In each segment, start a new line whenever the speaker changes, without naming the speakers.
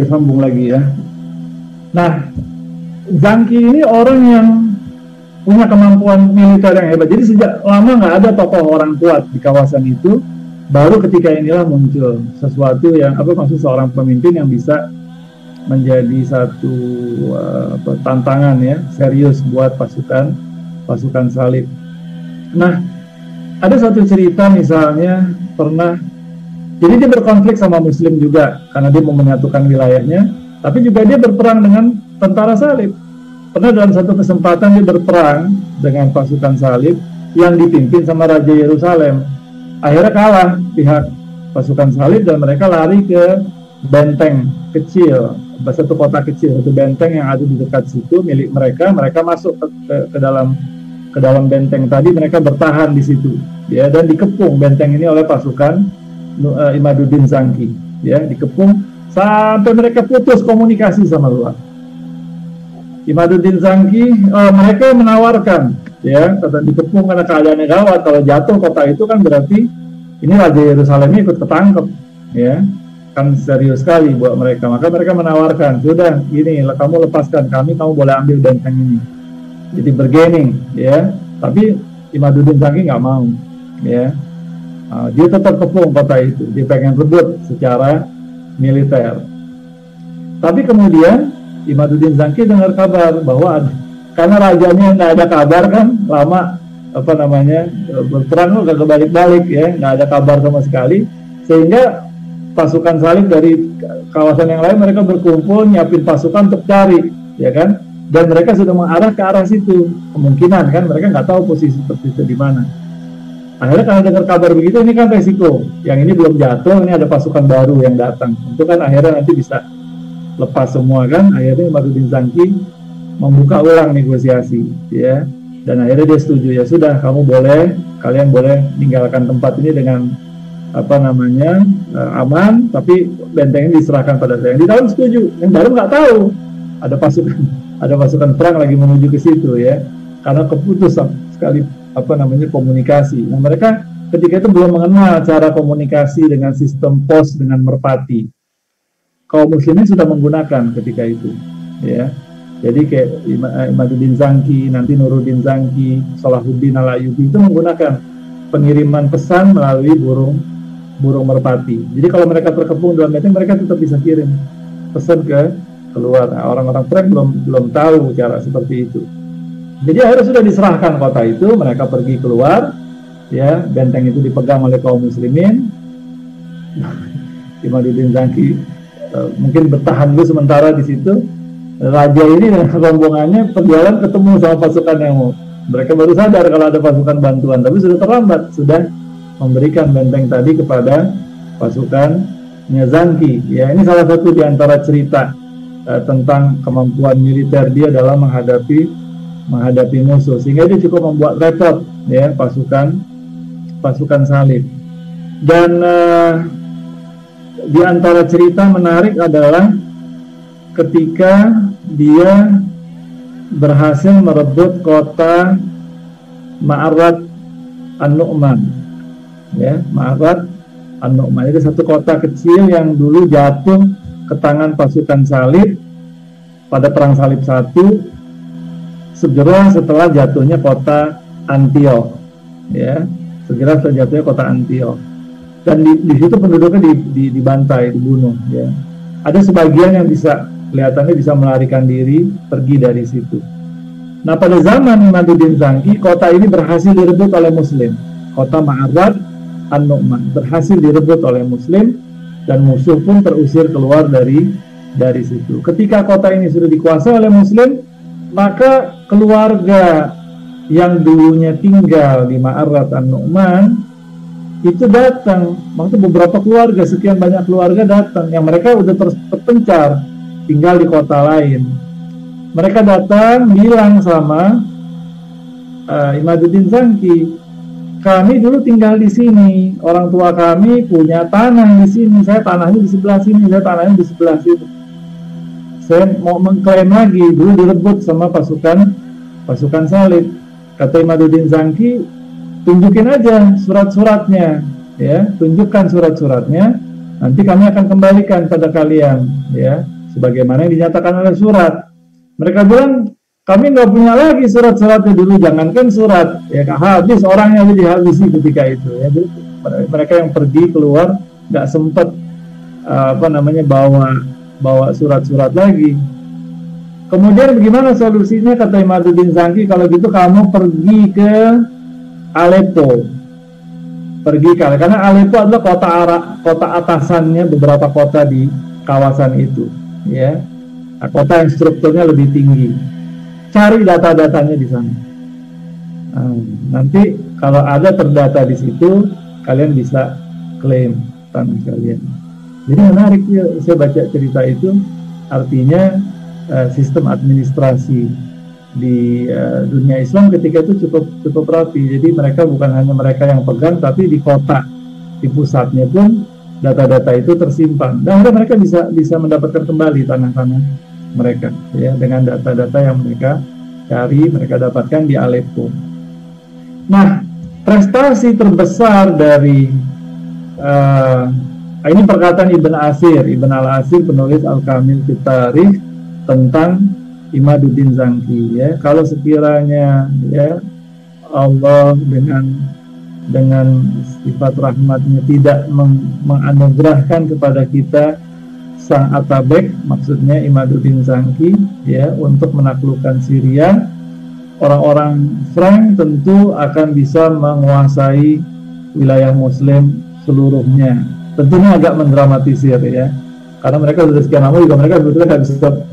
Saya sambung lagi ya. Nah, Zangki ini orang yang punya kemampuan militer yang hebat. Jadi sejak lama nggak ada tokoh orang kuat di kawasan itu. Baru ketika inilah muncul sesuatu yang maksud seorang pemimpin yang bisa menjadi satu tantangan ya serius buat pasukan salib. Nah, ada satu cerita misalnya pernah, jadi dia berkonflik sama Muslim juga karena dia mau menyatukan wilayahnya, tapi juga dia berperang dengan tentara salib. Pernah dalam satu kesempatan dia berperang dengan pasukan salib yang dipimpin sama Raja Yerusalem. Akhirnya kalah pihak pasukan salib dan mereka lari ke benteng kecil, satu kota kecil, satu benteng yang ada di dekat situ milik mereka. Mereka masuk ke dalam benteng tadi, mereka bertahan di situ, ya, dan dikepung benteng ini oleh pasukan Imaduddin Zangki, ya, dikepung sampai mereka putus komunikasi sama luar. Imaduddin Zangki, mereka menawarkan, ya, kata dikepung karena keadaannya gawat. Kalau jatuh kota itu kan berarti ini Raja Yerusalemnya ikut ketangkep, ya, kan serius sekali buat mereka. Maka mereka menawarkan, sudah, gini, kamu lepaskan kami, kamu boleh ambil benteng ini. Jadi bargaining, ya. Tapi Imaduddin Zangki nggak mau, ya. Dia tetap kepung kota itu, dia pengen rebut secara militer. Tapi kemudian Imaduddin Zangki dengar kabar bahwa karena rajanya nggak ada kabar kan, lama berperang nggak kebalik-balik, ya, nggak ada kabar sama sekali, sehingga pasukan salib dari kawasan yang lain mereka berkumpul nyiapin pasukan untuk cari, ya kan, dan mereka sudah mengarah ke arah situ, kemungkinan kan mereka nggak tahu posisi persisnya di mana. Akhirnya karena dengar kabar begitu, ini kan resiko, yang ini belum jatuh, ini ada pasukan baru yang datang, itu kan akhirnya nanti bisa lepas semua kan. Akhirnya Imaduddin Zangki membuka ulang negosiasi, ya, dan akhirnya dia setuju, ya sudah, kalian boleh meninggalkan tempat ini dengan aman, tapi benteng ini diserahkan pada saya. Yang di dalam setuju, yang baru nggak tahu ada pasukan perang lagi menuju ke situ, ya, karena keputus sekali komunikasi. Nah, mereka ketika itu belum mengenal cara komunikasi dengan sistem pos dengan merpati. Kaum muslimin sudah menggunakan ketika itu, ya. Jadi kayak Imaduddin Zangki, nanti Nuruddin Zangki, Salahuddin Al-Ayyubi itu menggunakan pengiriman pesan melalui burung merpati. Jadi kalau mereka terkepung dalam benteng, mereka tetap bisa kirim pesan ke keluar. Nah, orang-orang perang belum tahu cara seperti itu. Jadi akhirnya sudah diserahkan kota itu, mereka pergi keluar, ya, benteng itu dipegang oleh kaum muslimin. Imaduddin Zangki mungkin bertahan dulu sementara di situ. Raja ini dengan rombongannya berjalan ketemu sama pasukan yang mereka baru sadar kalau ada pasukan bantuan, tapi sudah terlambat, sudah memberikan benteng tadi kepada pasukannya Zangki. Ya, ini salah satu di antara cerita tentang kemampuan militer dia dalam menghadapi musuh, sehingga dia cukup membuat repot, ya, pasukan salib. Dan di antara cerita menarik adalah ketika dia berhasil merebut kota Ma'arrat An-Nu'man, ya, Ma'arrat An-Nu'man itu satu kota kecil yang dulu jatuh ke tangan pasukan salib pada perang salib 1 segera setelah jatuhnya kota Antioch, ya, segera setelah jatuhnya kota Antioch. Dan di situ penduduknya dibantai, dibunuh, ya. Ada sebagian yang kelihatannya bisa melarikan diri pergi dari situ. Nah, pada zaman Imaduddin Zangki, kota ini berhasil direbut oleh Muslim. Kota Ma'arrat An-Nu'man berhasil direbut oleh Muslim dan musuh pun terusir keluar dari situ. Ketika kota ini sudah dikuasai oleh Muslim, maka keluarga yang dulunya tinggal di Ma'arrat An-Nu'man itu datang, maksudnya beberapa keluarga, sekian banyak keluarga datang, yang mereka udah terpencar tinggal di kota lain. Mereka datang bilang sama Imaduddin Zangki, kami dulu tinggal di sini, orang tua kami punya tanah di sini, saya tanahnya di sebelah sini, saya tanahnya di sebelah sini. Saya mau mengklaim lagi, dulu direbut sama pasukan salib. Kata Imaduddin Zangki, tunjukin aja surat-suratnya, ya, tunjukkan surat-suratnya, nanti kami akan kembalikan pada kalian, ya, sebagaimana yang dinyatakan oleh surat. Mereka bilang, kami nggak punya lagi surat-suratnya dulu, jangankan surat, ya habis orangnya dihabisi ketika itu. Ya. Jadi, mereka yang pergi keluar nggak sempat bawa surat-surat lagi. Kemudian bagaimana solusinya, kata Imaduddin Zangki, kalau gitu kamu pergi ke Aleppo. Karena Aleppo adalah kota atasannya beberapa kota di kawasan itu, ya. Nah, kota yang strukturnya lebih tinggi. Cari data-datanya di sana. Nah, nanti kalau ada terdata di situ, kalian bisa klaim tanah kalian. Jadi menarik ya, saya baca cerita itu, artinya sistem administrasi di dunia Islam ketika itu cukup rapi. Jadi mereka bukan hanya mereka yang pegang, tapi di kota, di pusatnya pun data-data itu tersimpan, dan mereka bisa mendapatkan kembali tanah-tanah mereka, ya, dengan data-data yang mereka cari, mereka dapatkan di Aleppo. Nah, prestasi terbesar dari ini perkataan Ibn al-Asir, penulis Al-Kamil fi Tarikh, tentang Imaduddin Zangki, ya. Kalau sekiranya, ya, Allah dengan sifat rahmatnya tidak menganugerahkan kepada kita sang Atabek, maksudnya Imaduddin Zangki, ya, untuk menaklukkan Syria, orang-orang Frank tentu akan bisa menguasai wilayah Muslim seluruhnya. Tentunya agak mendramatisir, ya, karena mereka sudah sekian lama juga mereka sebetulnya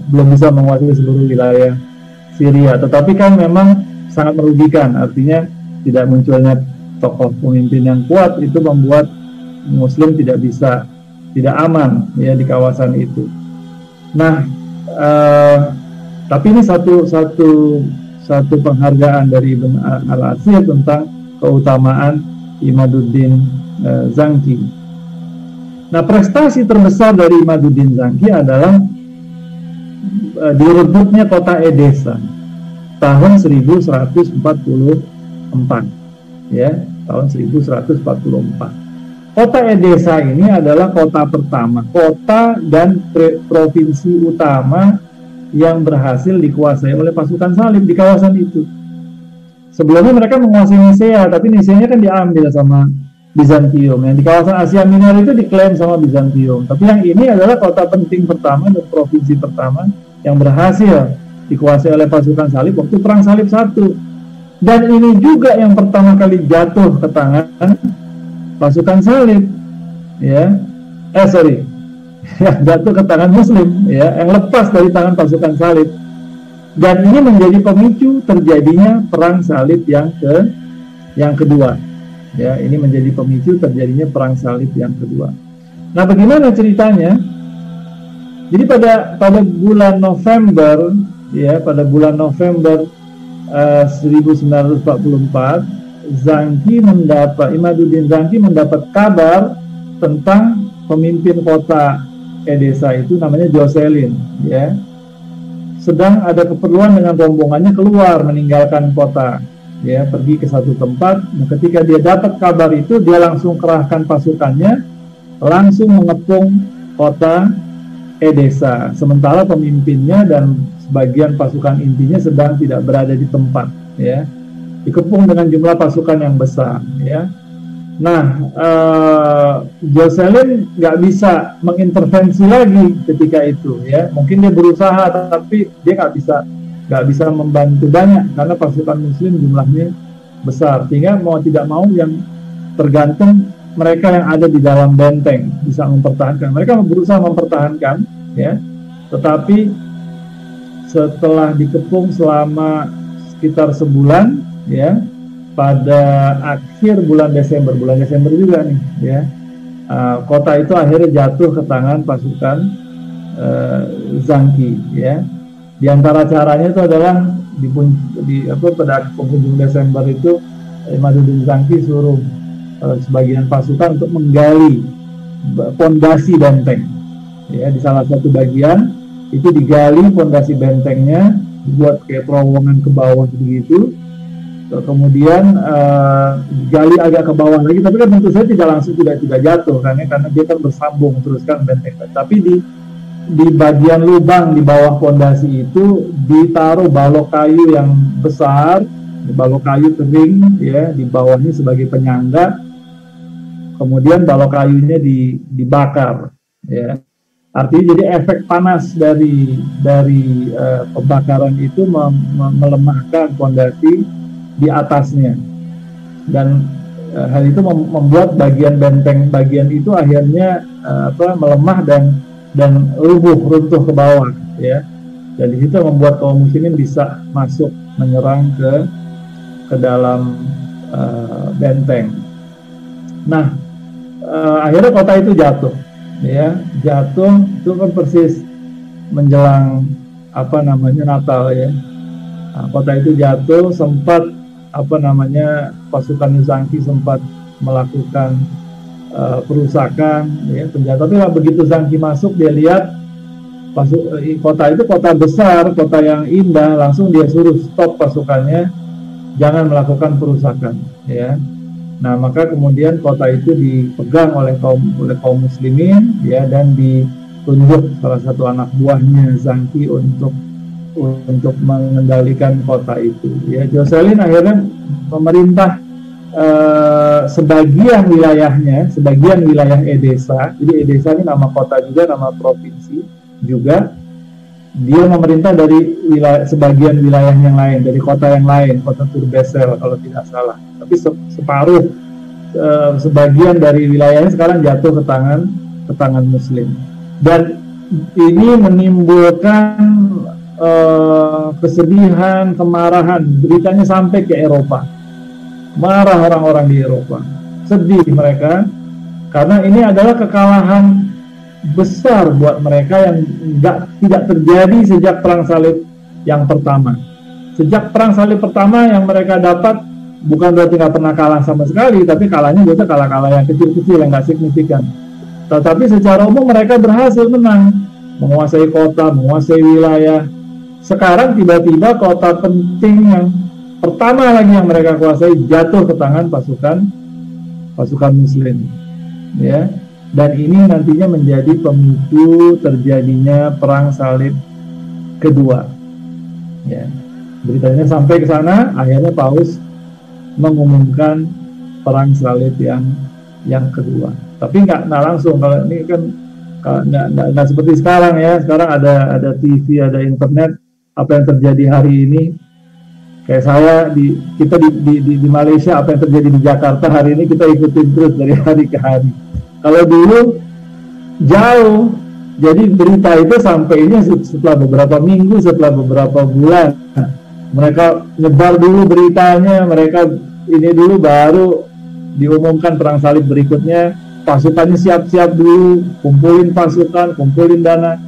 belum bisa menguasai seluruh wilayah Syria. Tetapi kan memang sangat merugikan, artinya tidak munculnya tokoh pemimpin yang kuat itu membuat Muslim tidak aman, ya, di kawasan itu. Nah, tapi ini satu penghargaan dari Ibn al-Asir tentang keutamaan Imaduddin Zangki. Nah, prestasi terbesar dari Imaduddin Zangki adalah direbutnya kota Edessa tahun 1144, ya, tahun 1144. Kota Edessa ini adalah kota pertama, kota dan provinsi utama yang berhasil dikuasai oleh pasukan salib di kawasan itu. Sebelumnya mereka menguasai Nisea, tapi Niseanya kan diambil sama Bizantium. Yang di kawasan Asia Minor itu diklaim sama Bizantium. Tapi yang ini adalah kota penting pertama dan provinsi pertama yang berhasil dikuasai oleh pasukan salib waktu Perang Salib I. Dan ini juga yang pertama kali jatuh ke tangan pasukan salib, ya, jatuh ke tangan Muslim, ya, yang lepas dari tangan pasukan salib. Dan ini menjadi pemicu terjadinya Perang Salib yang kedua. Ya, ini menjadi pemicu terjadinya Perang Salib yang kedua. Nah, bagaimana ceritanya? Jadi pada bulan November, ya, pada bulan November 1944, Imaduddin Zangki mendapat kabar tentang pemimpin kota Edessa itu namanya Jocelyn, ya, sedang ada keperluan dengan rombongannya keluar meninggalkan kota, ya, pergi ke satu tempat. Nah, ketika dia dapat kabar itu, dia langsung kerahkan pasukannya, langsung mengepung kota Edessa, sementara pemimpinnya dan sebagian pasukan intinya sedang tidak berada di tempat, ya, dikepung dengan jumlah pasukan yang besar, ya. Nah, Jocelyn nggak bisa mengintervensi lagi ketika itu, ya. Mungkin dia berusaha, tapi dia nggak bisa membantu banyak karena pasukan Muslim jumlahnya besar, sehingga mau tidak mau yang tergantung mereka yang ada di dalam benteng bisa mempertahankan. Mereka berusaha mempertahankan, ya. Tetapi setelah dikepung selama sekitar sebulan, ya, pada akhir bulan Desember juga nih, ya, kota itu akhirnya jatuh ke tangan pasukan Zangki, ya. Di antara caranya itu adalah pada penghujung Desember itu Imaduddin Zangki suruh sebagian pasukan untuk menggali pondasi benteng, ya. Di salah satu bagian itu digali pondasi bentengnya, dibuat kayak terowongan ke bawah begitu. kemudian gali agak ke bawah lagi, tapi kan tentu saja tidak langsung tidak jatuh kan ya, karena dia kan bersambung terus kan benteng. Tapi di bagian lubang di bawah fondasi itu ditaruh balok kayu yang besar, balok kayu kering ya, di bawahnya sebagai penyangga. Kemudian balok kayunya dibakar ya. Artinya jadi efek panas dari pembakaran itu melemahkan fondasi di atasnya, dan hal itu membuat bagian benteng bagian itu akhirnya melemah dan runtuh ke bawah ya. Dan di situ membuat kaum muslimin bisa masuk menyerang ke dalam benteng. Nah, akhirnya kota itu jatuh ya, itu kan persis menjelang Natal ya. Nah, kota itu jatuh, sempat pasukan Zangki sempat melakukan perusakan ya, penjara. Tapi begitu Zangki masuk, dia lihat kota itu kota besar, kota yang indah, langsung dia suruh stop pasukannya, jangan melakukan perusakan ya. Nah, maka kemudian kota itu dipegang oleh kaum muslimin ya, dan ditunjuk salah satu anak buahnya Zangki untuk mengendalikan kota itu ya. Jocelyn akhirnya memerintah sebagian wilayah Edesa. Jadi Edesa ini nama kota juga, nama provinsi juga. Dia memerintah dari sebagian wilayah yang lain, dari kota yang lain, kota Turbesel kalau tidak salah. Tapi separuh sebagian dari wilayahnya sekarang jatuh ke tangan Muslim. Dan ini menimbulkan kesedihan, kemarahan. Beritanya sampai ke Eropa. Marah orang-orang di Eropa, sedih mereka, karena ini adalah kekalahan besar buat mereka yang tidak terjadi sejak Perang Salib yang pertama. Sejak Perang Salib pertama yang mereka dapat, bukan berarti nggak pernah kalah sama sekali, tapi kalahnya biasa kalah-kalah yang kecil-kecil yang nggak signifikan. Tetapi secara umum mereka berhasil menang, menguasai kota, menguasai wilayah. Sekarang tiba-tiba kota penting yang pertama lagi yang mereka kuasai jatuh ke tangan pasukan Muslim ya. Dan ini nantinya menjadi pemicu terjadinya Perang Salib kedua ya. Beritanya sampai ke sana, akhirnya Paus mengumumkan Perang Salib yang kedua. Tapi nggak langsung, kalau ini kan nggak seperti sekarang ya. Sekarang ada TV, ada internet. Apa yang terjadi hari ini, kayak kita di Malaysia, apa yang terjadi di Jakarta hari ini kita ikutin terus dari hari ke hari. Kalau dulu jauh, jadi berita itu sampainya setelah beberapa minggu, setelah beberapa bulan. Mereka nyebar dulu beritanya, mereka ini dulu baru diumumkan Perang Salib berikutnya. Pasukannya siap-siap dulu, kumpulin pasukan, kumpulin dana.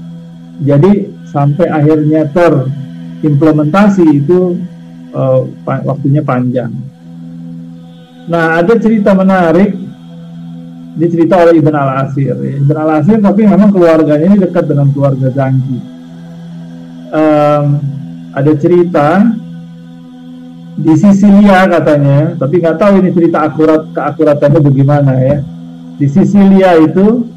Jadi sampai akhirnya terimplementasi itu waktunya panjang. Nah, ada cerita menarik dicerita oleh Ibn al-Asir. Ibn al-Asir tapi memang keluarganya ini dekat dengan keluarga Zangki. Ada cerita di Sisilia katanya, tapi nggak tahu ini cerita keakuratannya bagaimana ya. Di Sisilia itu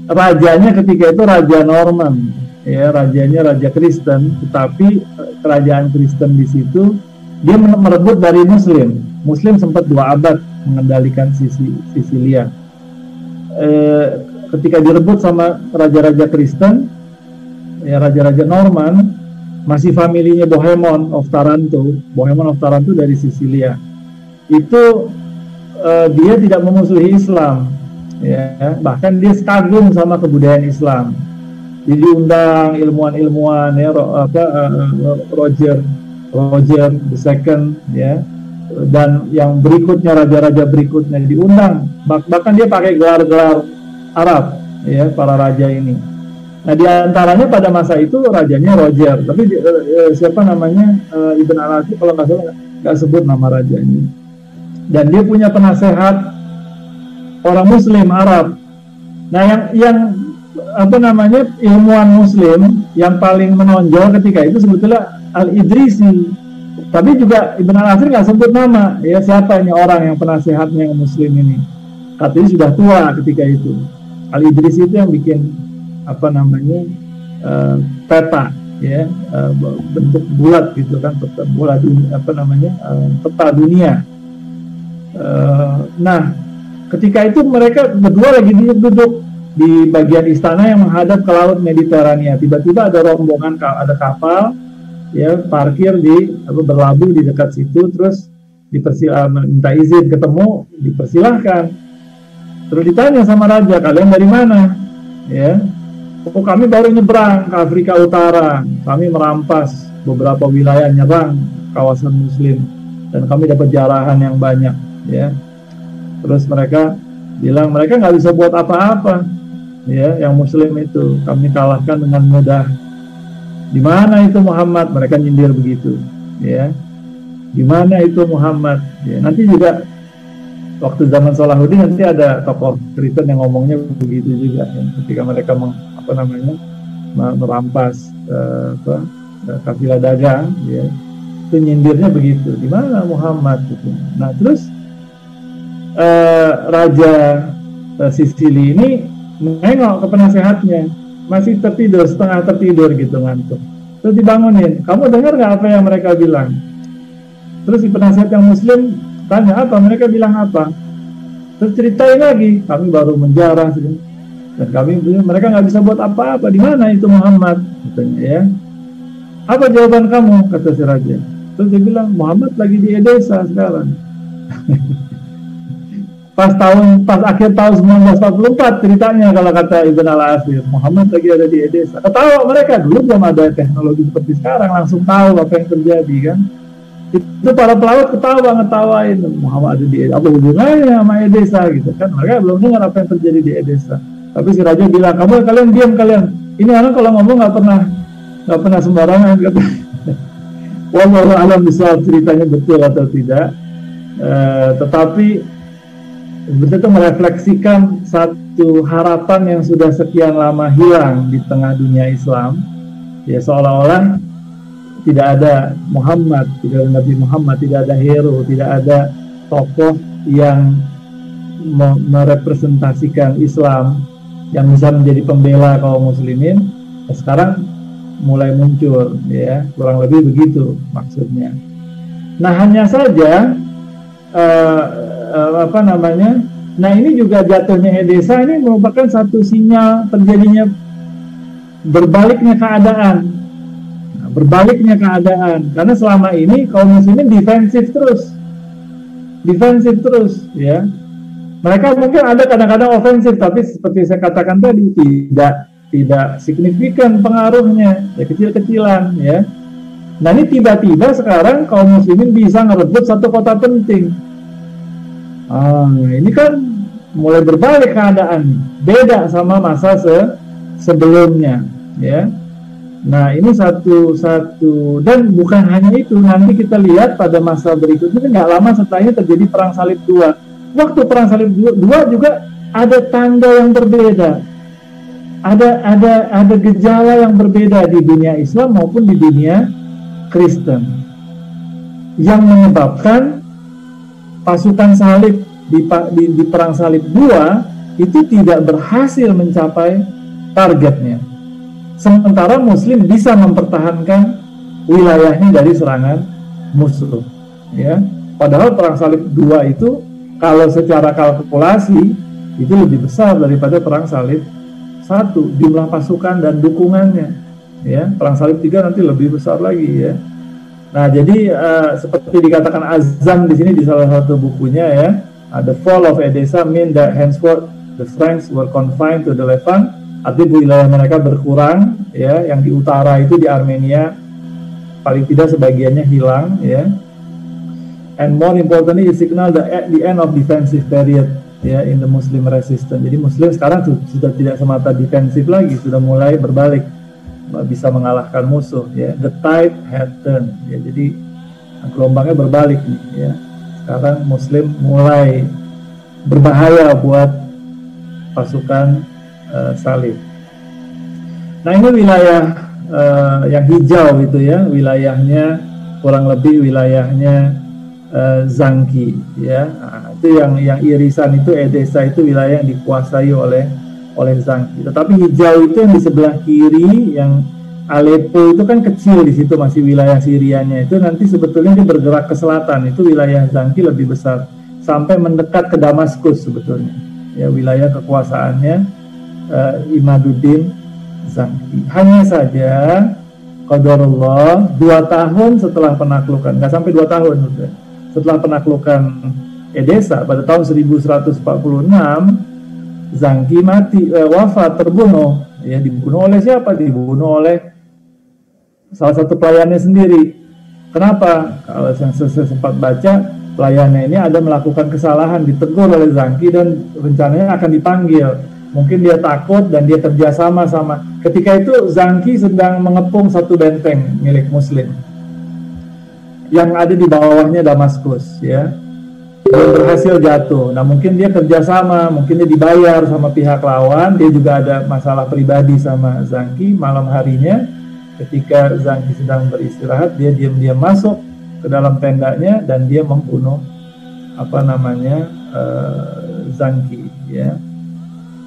rajanya ketika itu Raja Norman ya, rajanya Raja Kristen, tetapi kerajaan Kristen di situ dia merebut dari Muslim. Muslim sempat 2 abad mengendalikan Sisilia. Ketika direbut sama raja-raja Kristen, ya raja-raja Norman, masih familinya Bohemond of Taranto. Bohemond of Taranto dari Sisilia. Itu dia tidak memusuhi Islam, ya, bahkan dia kagum sama kebudayaan Islam. Jadi undang ilmuwan-ilmuwan ya, Roger II ya, dan yang berikutnya, raja-raja berikutnya diundang. Bahkan dia pakai gelar-gelar Arab ya, para raja ini. Nah, di antaranya pada masa itu rajanya Roger, tapi siapa namanya, Ibn al-Asir kalau nggak salah nggak sebut nama rajanya. Dan dia punya penasehat orang Muslim Arab. Nah, yang apa namanya, ilmuwan Muslim yang paling menonjol ketika itu sebetulnya Al-Idrisi Tapi juga Ibn al-Asir nggak sebut nama, ya siapa ini orang yang penasehatnya yang Muslim ini. Katanya sudah tua ketika itu. Al-Idris itu yang bikin apa namanya peta, ya bentuk bulat gitu kan, peta bola dunia, apa namanya peta dunia. Nah, ketika itu mereka berdua lagi duduk di bagian istana yang menghadap ke laut Mediterania. Tiba-tiba ada rombongan, ada kapal, ya parkir berlabuh di dekat situ, terus minta izin ketemu, dipersilahkan. Terus ditanya sama raja, kalian dari mana? Ya, oh kami baru nyebrang ke Afrika Utara, kami merampas beberapa wilayah, nyerang kawasan Muslim, dan kami dapat jarahan yang banyak. Ya, terus mereka bilang mereka nggak bisa buat apa-apa, ya, yang Muslim itu kami kalahkan dengan mudah. Di mana itu Muhammad? Mereka nyindir begitu, ya. Di mana itu Muhammad? Ya, nanti juga waktu zaman Salahuddin nanti ada tokoh Kristen yang ngomongnya begitu juga, ya. Ketika mereka merampas kafilah dagang, ya, itu nyindirnya begitu. Di mana Muhammad? Gitu. Nah, terus Raja Sisili ini menengok ke penasehatnya, masih tertidur, setengah tertidur gitu, ngantuk. Terus dibangunin, kamu dengar nggak apa yang mereka bilang? Terus si penasehat yang Muslim tanya, apa mereka bilang apa? Terus ceritain lagi, kami baru menjarah dan mereka nggak bisa buat apa-apa. Di mana itu Muhammad? Katanya, ya. Apa jawaban kamu? Kata si raja. Terus dia bilang, Muhammad lagi di Edesa sekarang. Pas akhir tahun 1944 ceritanya, kalau kata Ibn al-Asir, Muhammad lagi ada di Edesa. Ketawa mereka, dulu belum ada teknologi seperti sekarang, langsung tahu apa yang terjadi kan. Itu para pelaut ketawa, ngetawain Muhammad ada di Edesa, apa hubungannya sama Edesa gitu kan. Mereka belum dengar apa yang terjadi di Edesa. Tapi si raja bilang, kalian diam kalian. Ini orang kalau ngomong nggak pernah sembarangan kata. Wallahu a'lam bishawab, ceritanya betul atau tidak. Tetapi betul-betul merefleksikan satu harapan yang sudah sekian lama hilang di tengah dunia Islam, ya, seolah-olah tidak ada Muhammad, tidak ada Nabi Muhammad, tidak ada hero, tidak ada tokoh yang merepresentasikan Islam yang bisa menjadi pembela kaum muslimin. Sekarang mulai muncul, ya, kurang lebih begitu maksudnya. Nah, hanya saja nah ini juga jatuhnya Edesa ini merupakan satu sinyal terjadinya berbaliknya keadaan, karena selama ini kaum muslimin defensif terus, ya. Mereka mungkin ada kadang-kadang ofensif, tapi seperti saya katakan tadi tidak signifikan pengaruhnya, ya, kecil-kecilan, ya. Nah, ini tiba-tiba sekarang kaum muslimin bisa ngerebut satu kota penting. Ini kan mulai berbalik keadaan, beda sama masa sebelumnya, ya. Nah, ini satu dan bukan hanya itu, nanti kita lihat pada masa berikutnya, nggak lama setelahnya terjadi Perang Salib II. Waktu Perang Salib II juga ada tanda yang berbeda, ada gejala yang berbeda di dunia Islam maupun di dunia Kristen, yang menyebabkan pasukan salib di Perang Salib II itu tidak berhasil mencapai targetnya, sementara Muslim bisa mempertahankan wilayahnya dari serangan musuh, ya. Padahal Perang Salib II itu kalau secara kalkulasi itu lebih besar daripada Perang Salib I, jumlah pasukan dan dukungannya, ya. Perang Salib III nanti lebih besar lagi, ya. Nah, jadi seperti dikatakan Azam di sini di salah satu bukunya, ya, the fall of Edesa mean that henceforth the Franks were confined to the Levant. Artinya wilayah mereka berkurang, ya. Yang di utara itu di Armenia paling tidak sebagiannya hilang, ya. And more importantly, it signaled the end of defensive period, ya, in the Muslim resistance. Jadi Muslim sekarang sudah tidak semata defensif lagi, sudah mulai berbalik, bisa mengalahkan musuh, ya. The tide had turned, ya. Jadi gelombangnya berbalik nih, ya. Sekarang Muslim mulai berbahaya buat pasukan salib. Nah, ini wilayah yang hijau itu, ya, wilayahnya kurang lebih wilayahnya Zangki, ya. Nah, itu yang irisan itu Edessa itu wilayah yang dikuasai oleh Zangki. Tetapi hijau itu yang di sebelah kiri, yang Aleppo itu kan kecil, di situ masih wilayah Syrianya, itu nanti sebetulnya dia bergerak ke selatan, itu wilayah Zangki lebih besar sampai mendekat ke Damaskus sebetulnya, ya, wilayah kekuasaannya Imaduddin Zangki. Hanya saja qadarullah 2 tahun setelah penaklukan, nggak sampai 2 tahun setelah penaklukan Edessa pada tahun 1146, Zangki wafat, terbunuh. Ya, dibunuh oleh siapa? Dibunuh oleh salah satu pelayannya sendiri. Kenapa? Kalau yang saya sempat baca, pelayannya ini ada melakukan kesalahan, ditegur oleh Zangki dan rencananya akan dipanggil. Mungkin dia takut dan dia kerjasama sama. Ketika itu Zangki sedang mengepung satu benteng milik Muslim yang ada di bawahnya Damaskus, ya. Belum berhasil jatuh. Nah, mungkin dia kerjasama, mungkin dia dibayar sama pihak lawan. Dia juga ada masalah pribadi sama Zangki. Malam harinya, ketika Zangki sedang beristirahat, dia diam-diam masuk ke dalam tendanya dan dia membunuh Zangki, ya.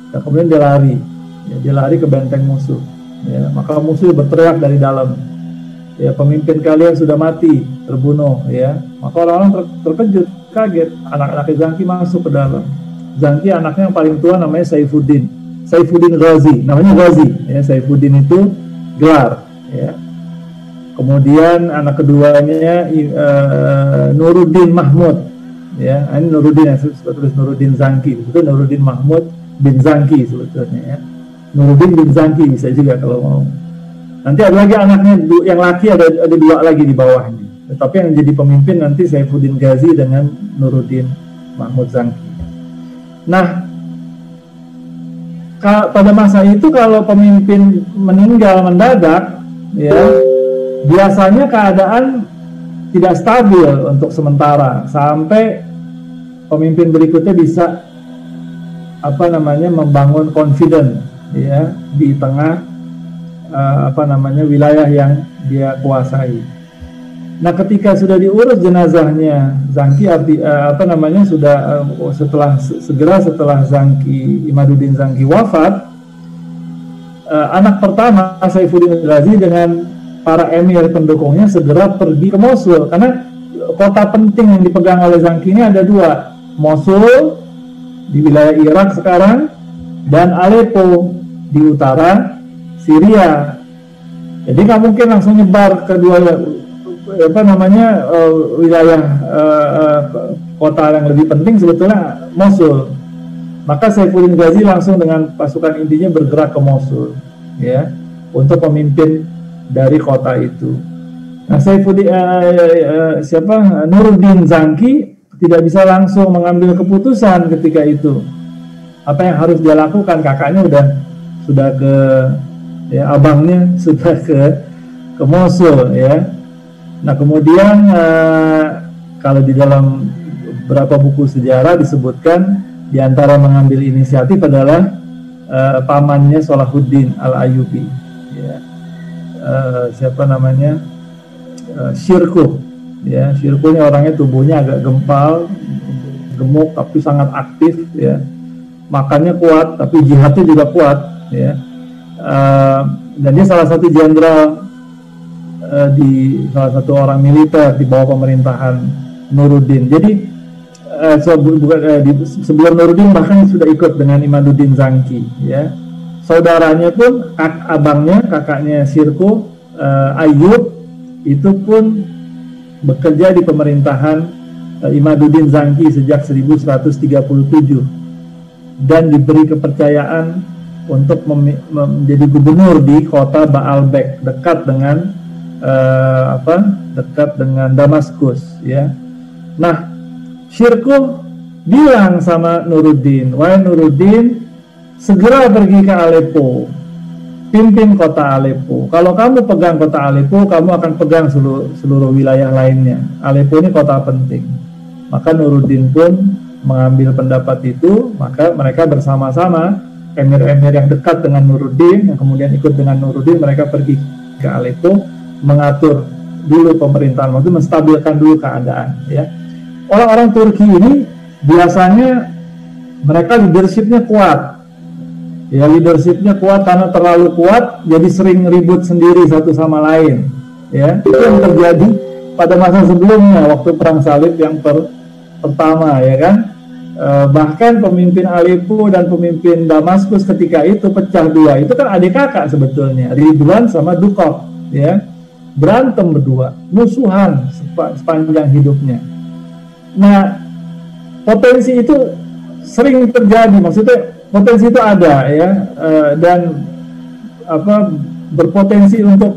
Dan kemudian dia lari, ya, dia lari ke benteng musuh, ya. Maka musuh berteriak dari dalam, ya, pemimpin kalian sudah mati, terbunuh, ya. Maka orang-orang terkejut, kaget. Anak-anak Zangki masuk ke dalam. Zangki anaknya yang paling tua namanya Saifuddin Ghazi, namanya Ghazi, ya. Saifuddin itu gelar, ya. Kemudian anak keduanya Nuruddin Mahmud, ya. Ini Nuruddin yang tulis Nuruddin Zangki, itu Nuruddin Mahmud bin Zangki sebetulnya, ya. Nuruddin bin Zangki bisa juga kalau mau. Nanti ada lagi anaknya yang laki, ada 2 lagi di bawahnya. Tetapi yang jadi pemimpin nanti Saifuddin Ghazi dengan Nuruddin Mahmud Zangki. Nah, pada masa itu kalau pemimpin meninggal mendadak, ya, biasanya keadaan tidak stabil untuk sementara sampai pemimpin berikutnya bisa membangun confidence, ya, di tengah wilayah yang dia kuasai. Nah, ketika sudah diurus jenazahnya Zangki, setelah Zangki, Imaduddin Zangki wafat, anak pertama Saifuddin Ghazi dengan para emir pendukungnya segera pergi ke Mosul, karena kota penting yang dipegang oleh Zangki ini ada 2, Mosul di wilayah Irak sekarang dan Aleppo di utara Syria. Jadi nggak mungkin langsung nyebar ke wilayah kota yang lebih penting sebetulnya Mosul. Maka Saifuddin Ghazi langsung dengan pasukan intinya bergerak ke Mosul, ya, untuk pemimpin dari kota itu. Nah, Nuruddin Zangki tidak bisa langsung mengambil keputusan ketika itu. Apa yang harus dia lakukan? Kakaknya sudah ke, ya, abangnya sudah ke Mosul, ya. Nah, kemudian kalau di dalam beberapa buku sejarah disebutkan di antara mengambil inisiatif adalah pamannya Salahuddin Al-Ayyubi, ya. Syirkuh, ya. Syirkuh ini orangnya tubuhnya agak gempal, gemuk tapi sangat aktif, ya. Makannya kuat tapi jihadnya juga kuat, ya. Dan dia salah satu jenderal di salah satu orang militer di bawah pemerintahan Nuruddin. Jadi sebelum Nuruddin bahkan sudah ikut dengan Imaduddin Zangki, ya. Saudaranya pun, kakaknya Syirkuh, Ayyub, itu pun bekerja di pemerintahan Imaduddin Zangki sejak 1137 dan diberi kepercayaan untuk menjadi gubernur di kota Baalbek, dekat dengan Damaskus, ya. Nah, Syirkuh bilang sama Nuruddin, "Wahai Nuruddin, segera pergi ke Aleppo, pimpin kota Aleppo. Kalau kamu pegang kota Aleppo, kamu akan pegang seluruh wilayah lainnya. Aleppo ini kota penting." Maka Nuruddin pun mengambil pendapat itu. Maka mereka bersama-sama, emir-emir yang dekat dengan Nuruddin, yang kemudian ikut dengan Nuruddin, mereka pergi ke Aleppo mengatur dulu pemerintahan, maksudnya menstabilkan dulu keadaan. Ya, orang-orang Turki ini biasanya mereka leadershipnya kuat. Ya, leadershipnya kuat karena terlalu kuat, jadi sering ribut sendiri satu sama lain. Ya, itu yang terjadi pada masa sebelumnya waktu perang salib yang pertama, ya kan. Bahkan pemimpin Aleppo dan pemimpin Damaskus ketika itu pecah dua. Itu kan adik kakak sebetulnya, Ridwan sama Dukov, ya, berantem berdua, musuhan sepanjang hidupnya. Nah, potensi itu sering terjadi, maksudnya potensi itu ada, ya, dan berpotensi untuk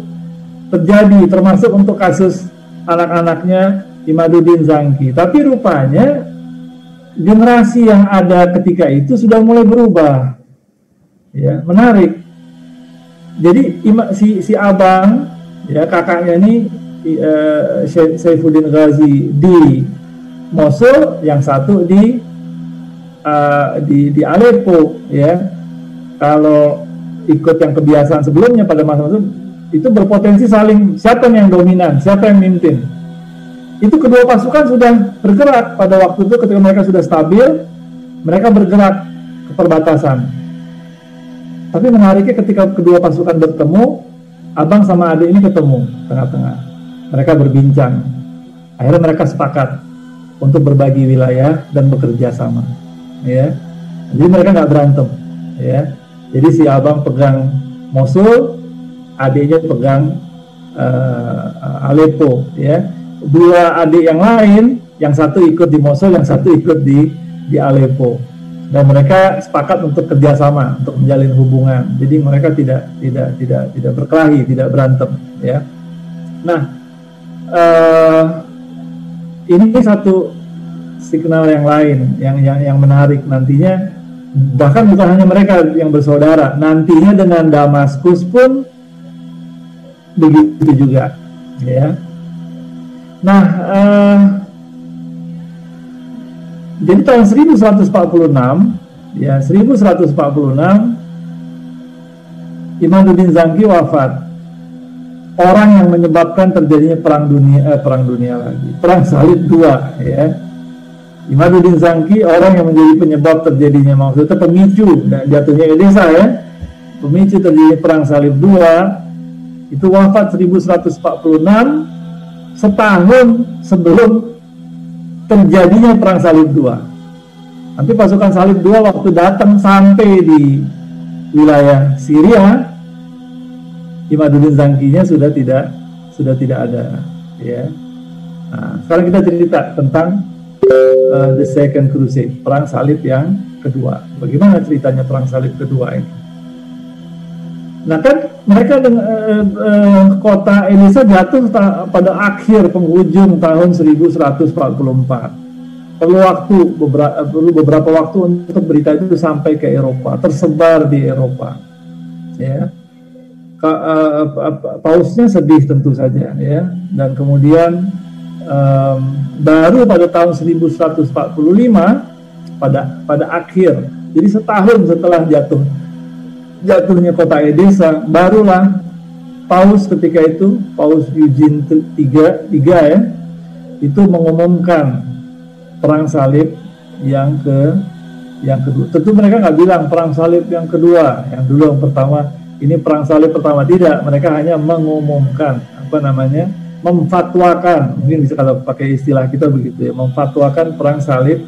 terjadi, termasuk untuk kasus anak-anaknya Imaduddin Zangki. Tapi rupanya generasi yang ada ketika itu sudah mulai berubah, ya, menarik. Jadi si abang, ya, kakaknya ini Saifuddin Ghazi di Mosul, yang satu di Aleppo, ya. Kalau ikut yang kebiasaan sebelumnya pada masa itu berpotensi saling, siapa yang dominan, siapa yang mimpin. Itu kedua pasukan sudah bergerak pada waktu itu. Ketika mereka sudah stabil, mereka bergerak ke perbatasan. Tapi menariknya ketika kedua pasukan bertemu, abang sama adik ini ketemu tengah-tengah. Mereka berbincang. Akhirnya mereka sepakat untuk berbagi wilayah dan bekerja sama. Ya, jadi mereka nggak berantem. Ya, jadi si abang pegang Mosul, adiknya pegang Aleppo. Ya. Dua adik yang lain, yang satu ikut di Mosul, yang satu ikut di Aleppo, dan mereka sepakat untuk kerjasama untuk menjalin hubungan. Jadi mereka tidak berkelahi, tidak berantem, ya. Nah, ini satu signal yang lain yang menarik nantinya. Bahkan bukan hanya mereka yang bersaudara, nantinya dengan Damaskus pun begitu juga, ya. Nah, jadi tahun 1146, ya, 1146 Imaduddin Zangki wafat. Orang yang menyebabkan terjadinya perang dunia lagi, perang salib 2, ya. Imaduddin Zangki orang yang menjadi penyebab terjadinya, maksudnya pemicu jatuhnya Edessa, ya, pemicu terjadinya perang salib 2 itu wafat 1146, setahun sebelum terjadinya perang salib 2. Nanti pasukan salib 2 waktu datang sampai di wilayah Syria, Imaduddin Zangkinya sudah tidak ada, ya. Nah, sekarang kita cerita tentang the Second Crusade, perang salib yang kedua. Bagaimana ceritanya perang salib kedua ini? Nah, kan mereka kota Edessa jatuh pada akhir penghujung tahun 1144. Perlu beberapa waktu untuk berita itu sampai ke Eropa, tersebar di Eropa. Ya, Pausnya sedih tentu saja, ya, dan kemudian baru pada tahun 1145 pada akhir, jadi setahun setelah jatuhnya kota Edessa, barulah Paus ketika itu, Paus Eugene III, ya, itu mengumumkan perang salib yang kedua. Tentu mereka nggak bilang perang salib yang kedua, yang dulu yang pertama, ini perang salib pertama, tidak. Mereka hanya mengumumkan, memfatwakan, mungkin bisa kalau pakai istilah kita begitu, ya, memfatwakan perang salib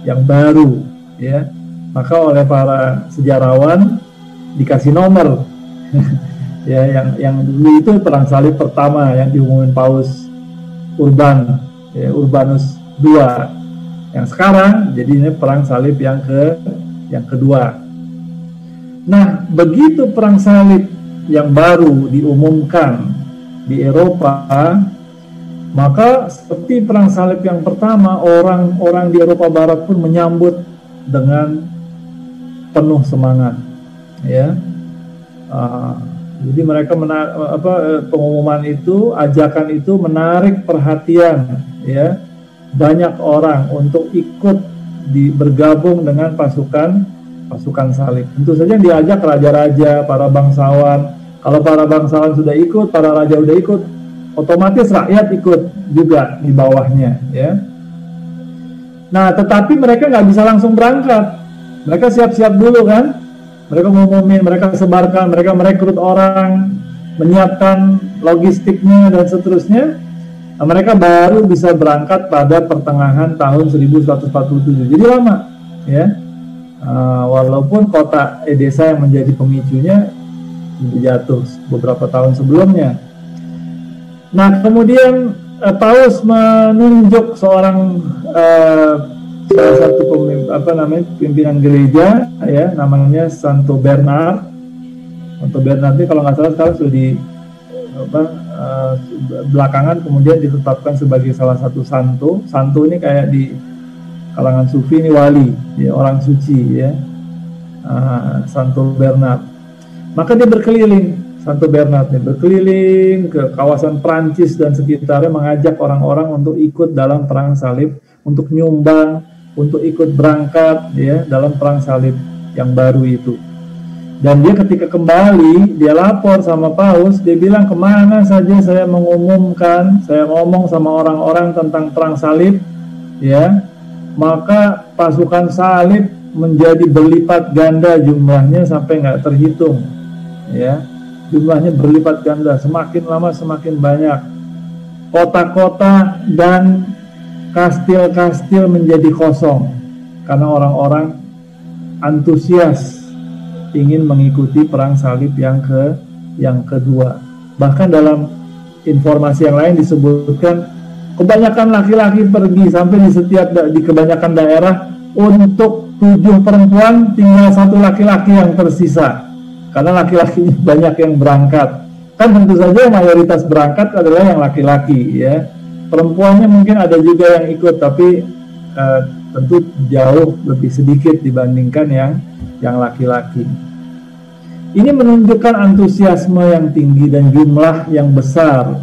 yang baru, ya. Maka oleh para sejarawan dikasih nomor ya, yang dulu itu perang salib pertama yang diumumin Paus Urbanus II, yang sekarang jadi ini perang salib yang kedua. Nah, begitu perang salib yang baru diumumkan di Eropa, maka seperti perang salib yang pertama, orang-orang di Eropa Barat pun menyambut dengan penuh semangat, ya. Jadi mereka pengumuman itu, ajakan itu menarik perhatian, ya, banyak orang untuk ikut bergabung dengan pasukan salib. Tentu saja diajak raja-raja, para bangsawan. Kalau para bangsawan sudah ikut, para raja sudah ikut, otomatis rakyat ikut juga di bawahnya, ya. Nah, tetapi mereka nggak bisa langsung berangkat. Mereka siap-siap dulu kan. Mereka ngumumin, mereka sebarkan, mereka merekrut orang, menyiapkan logistiknya dan seterusnya. Nah, mereka baru bisa berangkat pada pertengahan tahun 1147. Jadi lama, ya. Walaupun kota Edessa yang menjadi pemicunya jatuh beberapa tahun sebelumnya. Nah, kemudian Paus menunjuk seorang salah satu pimpinan gereja, ya, namanya Santo Bernard. Santo Bernard ini kalau nggak salah sekarang sudah di belakangan kemudian ditetapkan sebagai salah satu santo. Santo ini kayak di kalangan sufi ini wali, ya, orang suci, ya. Santo Bernard. Maka dia berkeliling, Santo Bernard berkeliling ke kawasan Prancis dan sekitarnya, mengajak orang-orang untuk ikut dalam perang salib, untuk nyumbang, untuk ikut berangkat, ya, dalam perang salib yang baru itu. Dan dia ketika kembali, dia lapor sama Paus, dia bilang, kemana saja saya mengumumkan, saya ngomong sama orang-orang tentang perang salib, ya, maka pasukan salib menjadi berlipat ganda jumlahnya sampai nggak terhitung, ya. Jumlahnya berlipat ganda, semakin lama semakin banyak. Kota-kota dan kastil-kastil menjadi kosong karena orang-orang antusias ingin mengikuti perang salib yang kedua. Bahkan dalam informasi yang lain disebutkan kebanyakan laki-laki pergi, sampai di kebanyakan daerah untuk 7 perempuan tinggal 1 laki-laki yang tersisa. Karena laki-laki banyak yang berangkat. Kan tentu saja mayoritas berangkat adalah yang laki-laki, ya. Perempuannya mungkin ada juga yang ikut, tapi tentu jauh lebih sedikit dibandingkan yang laki-laki. Ini menunjukkan antusiasme yang tinggi dan jumlah yang besar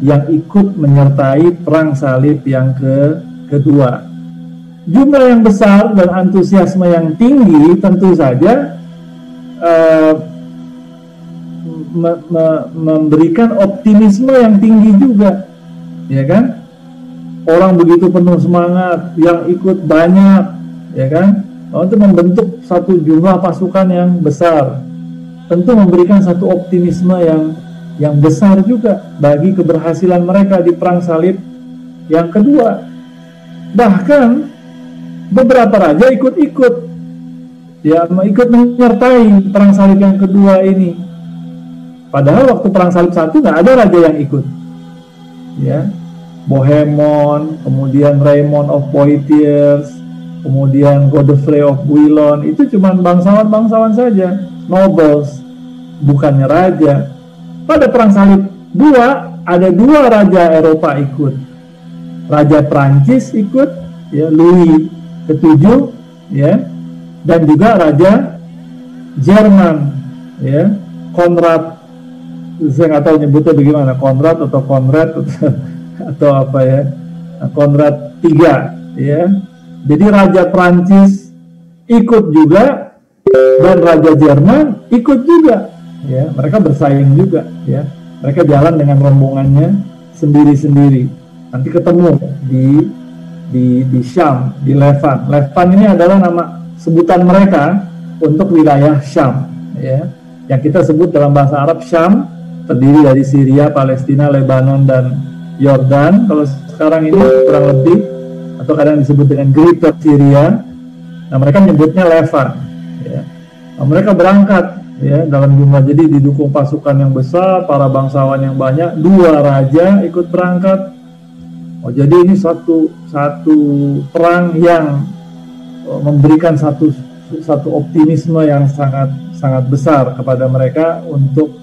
yang ikut menyertai perang salib yang kedua. Jumlah yang besar dan antusiasme yang tinggi tentu saja memberikan optimisme yang tinggi juga, ya kan? Orang begitu penuh semangat, yang ikut banyak, ya kan? Untuk membentuk satu jumlah pasukan yang besar, tentu memberikan satu optimisme yang besar juga bagi keberhasilan mereka di perang salib yang kedua. Bahkan beberapa raja ikut-ikut, ya, ikut menyertai perang salib yang kedua ini. Padahal waktu perang salib 1 nggak ada raja yang ikut, ya. Bohemond, kemudian Raymond of Poitiers, kemudian Godfrey of Bouillon, itu cuma bangsawan-bangsawan saja, nobles, bukannya raja. Pada perang salib 2 ada 2 raja Eropa ikut, Raja Prancis ikut, ya, Louis ke-7, ya, dan juga Raja Jerman, ya, Konrad, saya nggak tahu nyebutnya bagaimana, Konrad atau Konrad atau apa, ya, Konrad 3, ya. Jadi Raja Prancis ikut juga dan Raja Jerman ikut juga, ya. Mereka bersaing juga, ya. Mereka jalan dengan rombongannya sendiri-sendiri. Nanti ketemu di Syam, di Levant. Levant ini adalah nama sebutan mereka untuk wilayah Syam, ya. Yang kita sebut dalam bahasa Arab Syam terdiri dari Syria, Palestina, Lebanon, dan Yordan. Kalau sekarang ini kurang lebih, atau kadang disebut dengan Greater Syria. Nah, mereka menyebutnya Levant, ya. Nah, mereka berangkat, ya, dalam jumlah, jadi didukung pasukan yang besar, para bangsawan yang banyak, 2 raja ikut berangkat. Oh, jadi ini satu perang yang memberikan satu optimisme yang sangat besar kepada mereka untuk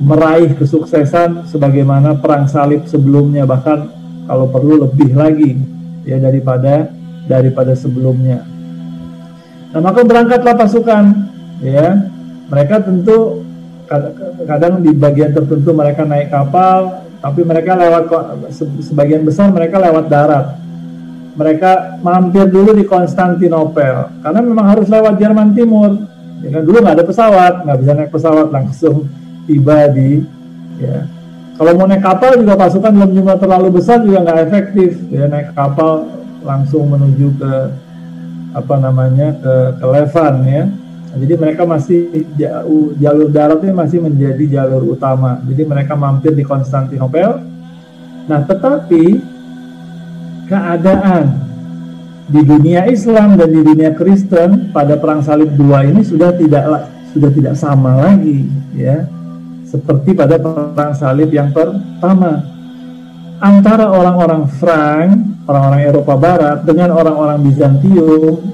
meraih kesuksesan sebagaimana perang salib sebelumnya, bahkan kalau perlu lebih lagi, ya, daripada sebelumnya. Nah, maka berangkatlah pasukan, ya. Mereka tentu kadang di bagian tertentu mereka naik kapal, tapi mereka sebagian besar mereka lewat darat. Mereka mampir dulu di Konstantinopel karena memang harus lewat Jerman Timur, ya kan. Dulu nggak ada pesawat, nggak bisa naik pesawat langsung tiba di Kalau mau naik kapal juga pasukan dalam jumlah terlalu besar juga nggak efektif. Ya, naik kapal langsung menuju ke apa namanya ke Levan ya. Nah, jadi mereka masih jalur daratnya masih menjadi jalur utama. Jadi mereka mampir di Konstantinopel. Nah, tetapi keadaan di dunia Islam dan di dunia Kristen pada Perang Salib II ini sudah tidak sama lagi ya. Seperti pada Perang Salib yang pertama. Antara orang-orang Frank, orang-orang Eropa Barat dengan orang-orang Bizantium,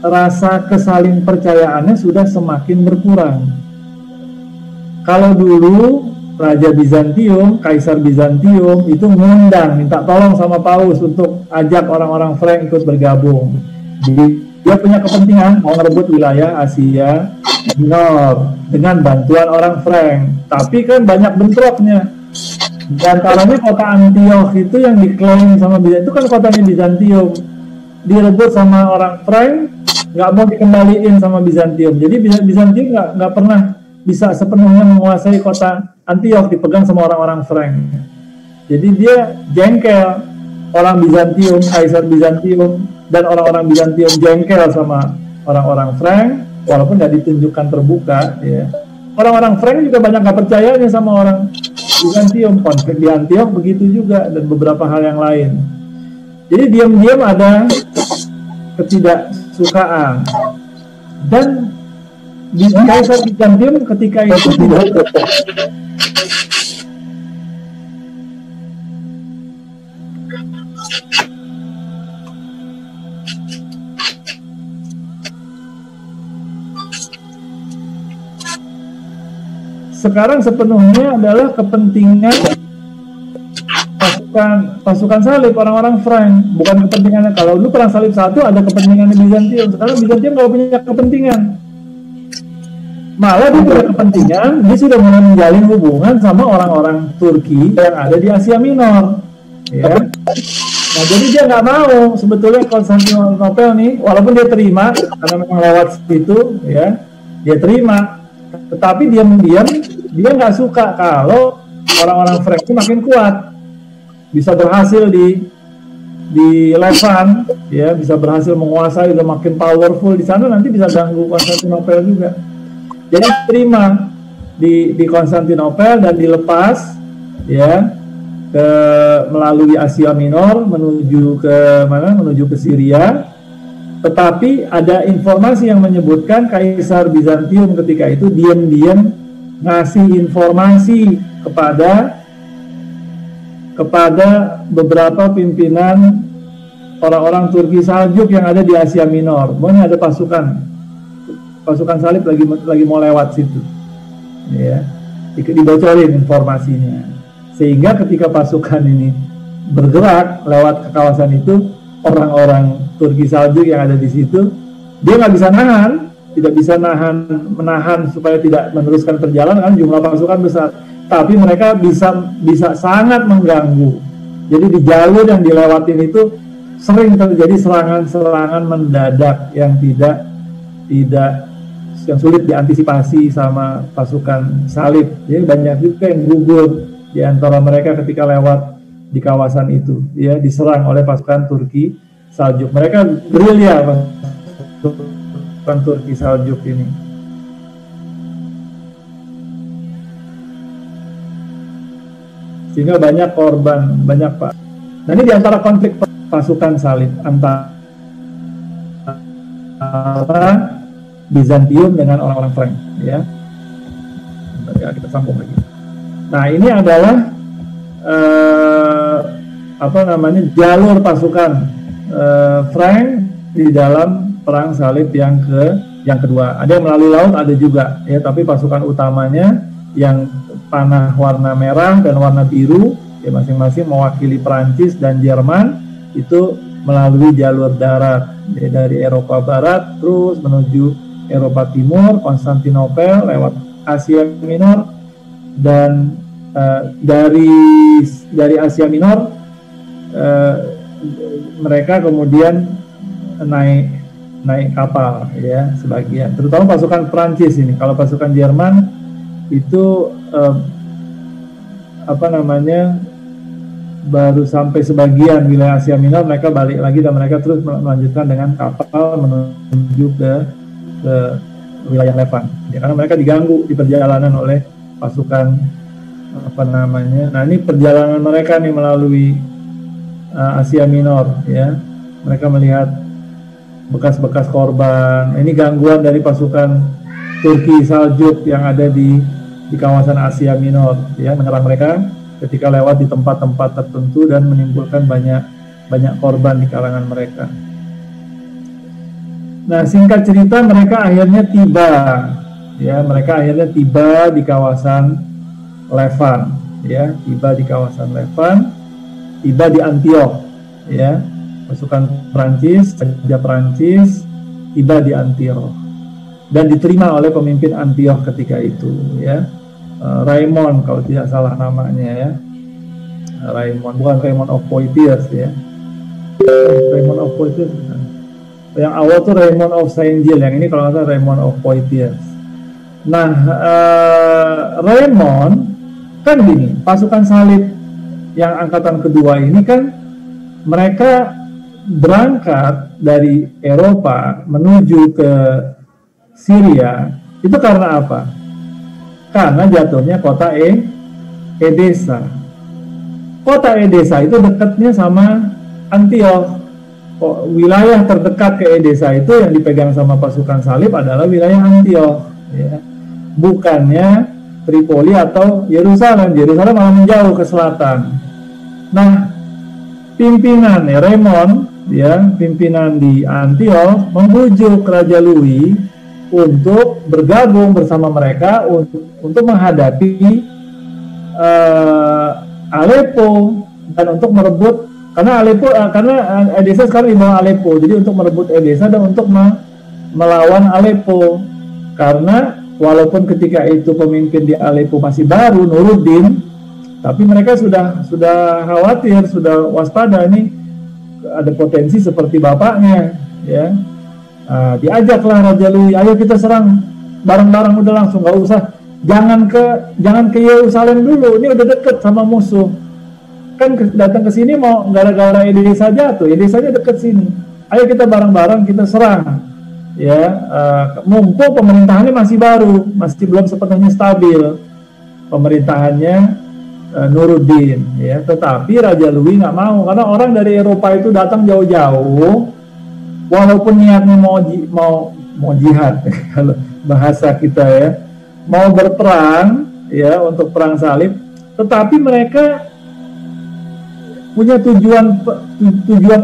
rasa kesaling percayaannya sudah semakin berkurang. Kalau dulu Raja Bizantium, Kaisar Bizantium itu ngundang, minta tolong sama Paus untuk ajak orang-orang Frank ikut bergabung. Jadi dia punya kepentingan mau merebut wilayah Asia Minor dengan bantuan orang Frank. Tapi kan banyak bentroknya. Di antaranya kota Antioch itu yang diklaim sama Bizantium, itu kan kotanya Bizantium, direbut sama orang Frank, nggak mau dikembaliin sama Bizantium. Jadi Bizantium nggak pernah bisa sepenuhnya menguasai kota Antioch, dipegang sama orang-orang Frank. Jadi dia jengkel, orang Bizantium, Kaisar Bizantium dan orang-orang Bizantium jengkel sama orang-orang Frank, walaupun nggak ditunjukkan terbuka ya. Orang-orang Frank juga banyak nggak percayanya sama orang Bizantium. Konflik di Antioch begitu juga, dan beberapa hal yang lain. Jadi diam-diam ada ketidaksukaan, dan di Kaisar Bizantium ketika itu tidak sekarang sepenuhnya adalah kepentingan pasukan salib, orang-orang Frank, bukan kepentingannya. Kalau dulu Perang Salib I ada kepentingannya Bizantium, sekarang Bizantium kalau punya kepentingan, malah dia punya kepentingan, dia sudah mulai menjalin hubungan sama orang-orang Turki yang ada di Asia Minor ya. Nah, jadi dia nggak mau sebetulnya Konstantinopel nih, walaupun dia terima karena memang lewat situ ya, dia terima. Tetapi diam-diam dia nggak suka kalau orang-orang Frank itu makin kuat, bisa berhasil di Levan, ya, bisa berhasil menguasai, udah makin powerful di sana, nanti bisa ganggu Konstantinopel juga. Jadi terima di Konstantinopel dan dilepas, ya, melalui Asia Minor menuju ke mana? Menuju ke Syria. Tetapi ada informasi yang menyebutkan Kaisar Bizantium ketika itu diam-diam ngasih informasi kepada beberapa pimpinan orang-orang Turki Saljuk yang ada di Asia Minor. Bahwa ada pasukan salib lagi mau lewat situ, ya, dibocorin informasinya, sehingga ketika pasukan ini bergerak lewat ke kawasan itu, orang-orang Turki Saljuk yang ada di situ, dia nggak bisa tidak bisa menahan supaya tidak meneruskan perjalanan, kan jumlah pasukan besar. Tapi mereka bisa sangat mengganggu. Jadi di jalur yang dilewatin itu sering terjadi serangan-serangan mendadak yang yang sulit diantisipasi sama pasukan salib. Jadi banyak juga yang gugur di antara mereka ketika lewat di kawasan itu, ya, diserang oleh pasukan Turki Saljuk. Mereka gerilya pasukan Turki Saljuk ini. Sehingga banyak korban, banyak pak. Nah, ini diantara konflik pasukan salib antara Bizantium dengan orang-orang Frank, ya. Ya, kita sambung lagi. Nah, ini adalah jalur pasukan Frank di dalam Perang Salib yang kedua. Ada yang melalui laut, ada juga, ya, tapi pasukan utamanya yang panah warna merah dan warna biru, ya, masing-masing mewakili Prancis dan Jerman, itu melalui jalur darat, ya, dari Eropa Barat terus menuju Eropa Timur, Konstantinopel, lewat Asia Minor, dan dari Asia Minor mereka kemudian naik kapal, ya, sebagian, terutama pasukan Prancis ini. Kalau pasukan Jerman itu apa namanya, baru sampai sebagian wilayah Asia Minor, mereka balik lagi dan mereka terus melanjutkan dengan kapal menuju ke wilayah Levan. Ya, karena mereka diganggu di perjalanan oleh pasukan apa namanya. Nah, ini perjalanan mereka nih melalui Asia Minor, ya. Mereka melihat bekas-bekas korban. Ini gangguan dari pasukan Turki Saljuk yang ada di kawasan Asia Minor, ya, menyerang mereka ketika lewat di tempat-tempat tertentu dan menimbulkan banyak korban di kalangan mereka. Nah, singkat cerita mereka akhirnya tiba di kawasan Levan, ya, tiba di Antioch, ya. Pasukan Prancis, Raja Prancis tiba di Antioch dan diterima oleh pemimpin Antioch ketika itu, ya. Raymond kalau tidak salah namanya, ya. Raymond, bukan Raymond of Poitiers, ya. Raymond of Poitiers bukan. Yang awal tuh Raymond of Saint-Gilles, yang ini kalau nggak salah Raymond of Poitiers. Nah, Raymond kan gini, pasukan salib yang angkatan kedua ini kan mereka berangkat dari Eropa menuju ke Syria itu karena apa? Karena jatuhnya kota Edessa. Kota Edessa itu dekatnya sama Antioch. Wilayah terdekat ke Edessa itu yang dipegang sama pasukan salib adalah wilayah Antioch, ya. Bukannya Tripoli atau Yerusalem. Yerusalem malah menjauh ke selatan. Nah, pimpinan Raymond, ya, pimpinan di Antioch membujuk Raja Louis untuk bergabung bersama mereka untuk menghadapi Aleppo dan untuk merebut, karena Edessa sekarang di bawah Aleppo, jadi untuk merebut Edessa dan untuk melawan Aleppo. Karena walaupun ketika itu pemimpin di Aleppo masih baru, Nuruddin, tapi mereka sudah khawatir, sudah waspada, nih ada potensi seperti bapaknya, ya. Diajaklah Raja Louis, ayo kita serang bareng-bareng, udah langsung, nggak usah, jangan ke Yerusalem dulu, ini udah deket sama musuh, kan datang ke sini mau gara-gara Edessa jatuh, Edessanya deket sini, ayo kita bareng-bareng kita serang, ya. Mumpung pemerintahannya masih baru, masih belum sepenuhnya stabil pemerintahannya Nuruddin, ya. Tetapi Raja Louis nggak mau, karena orang dari Eropa itu datang jauh-jauh. Walaupun niatnya mau jihad, kalau bahasa kita, ya, mau berperang, ya, untuk perang salib, tetapi mereka punya tujuan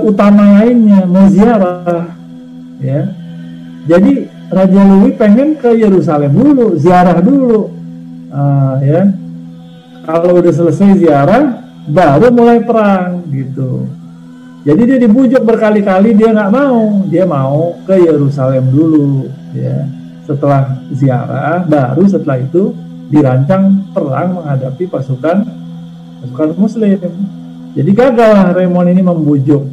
utama lainnya, mau ziarah, ya. Jadi Raja Louis pengen ke Yerusalem dulu, ziarah dulu, ya. Kalau udah selesai ziarah, baru mulai perang, gitu. Jadi dia dibujuk berkali-kali, dia nggak mau, dia mau ke Yerusalem dulu, ya. Setelah ziarah, baru setelah itu dirancang perang menghadapi pasukan Muslim. Jadi gagal Raymond ini membujuk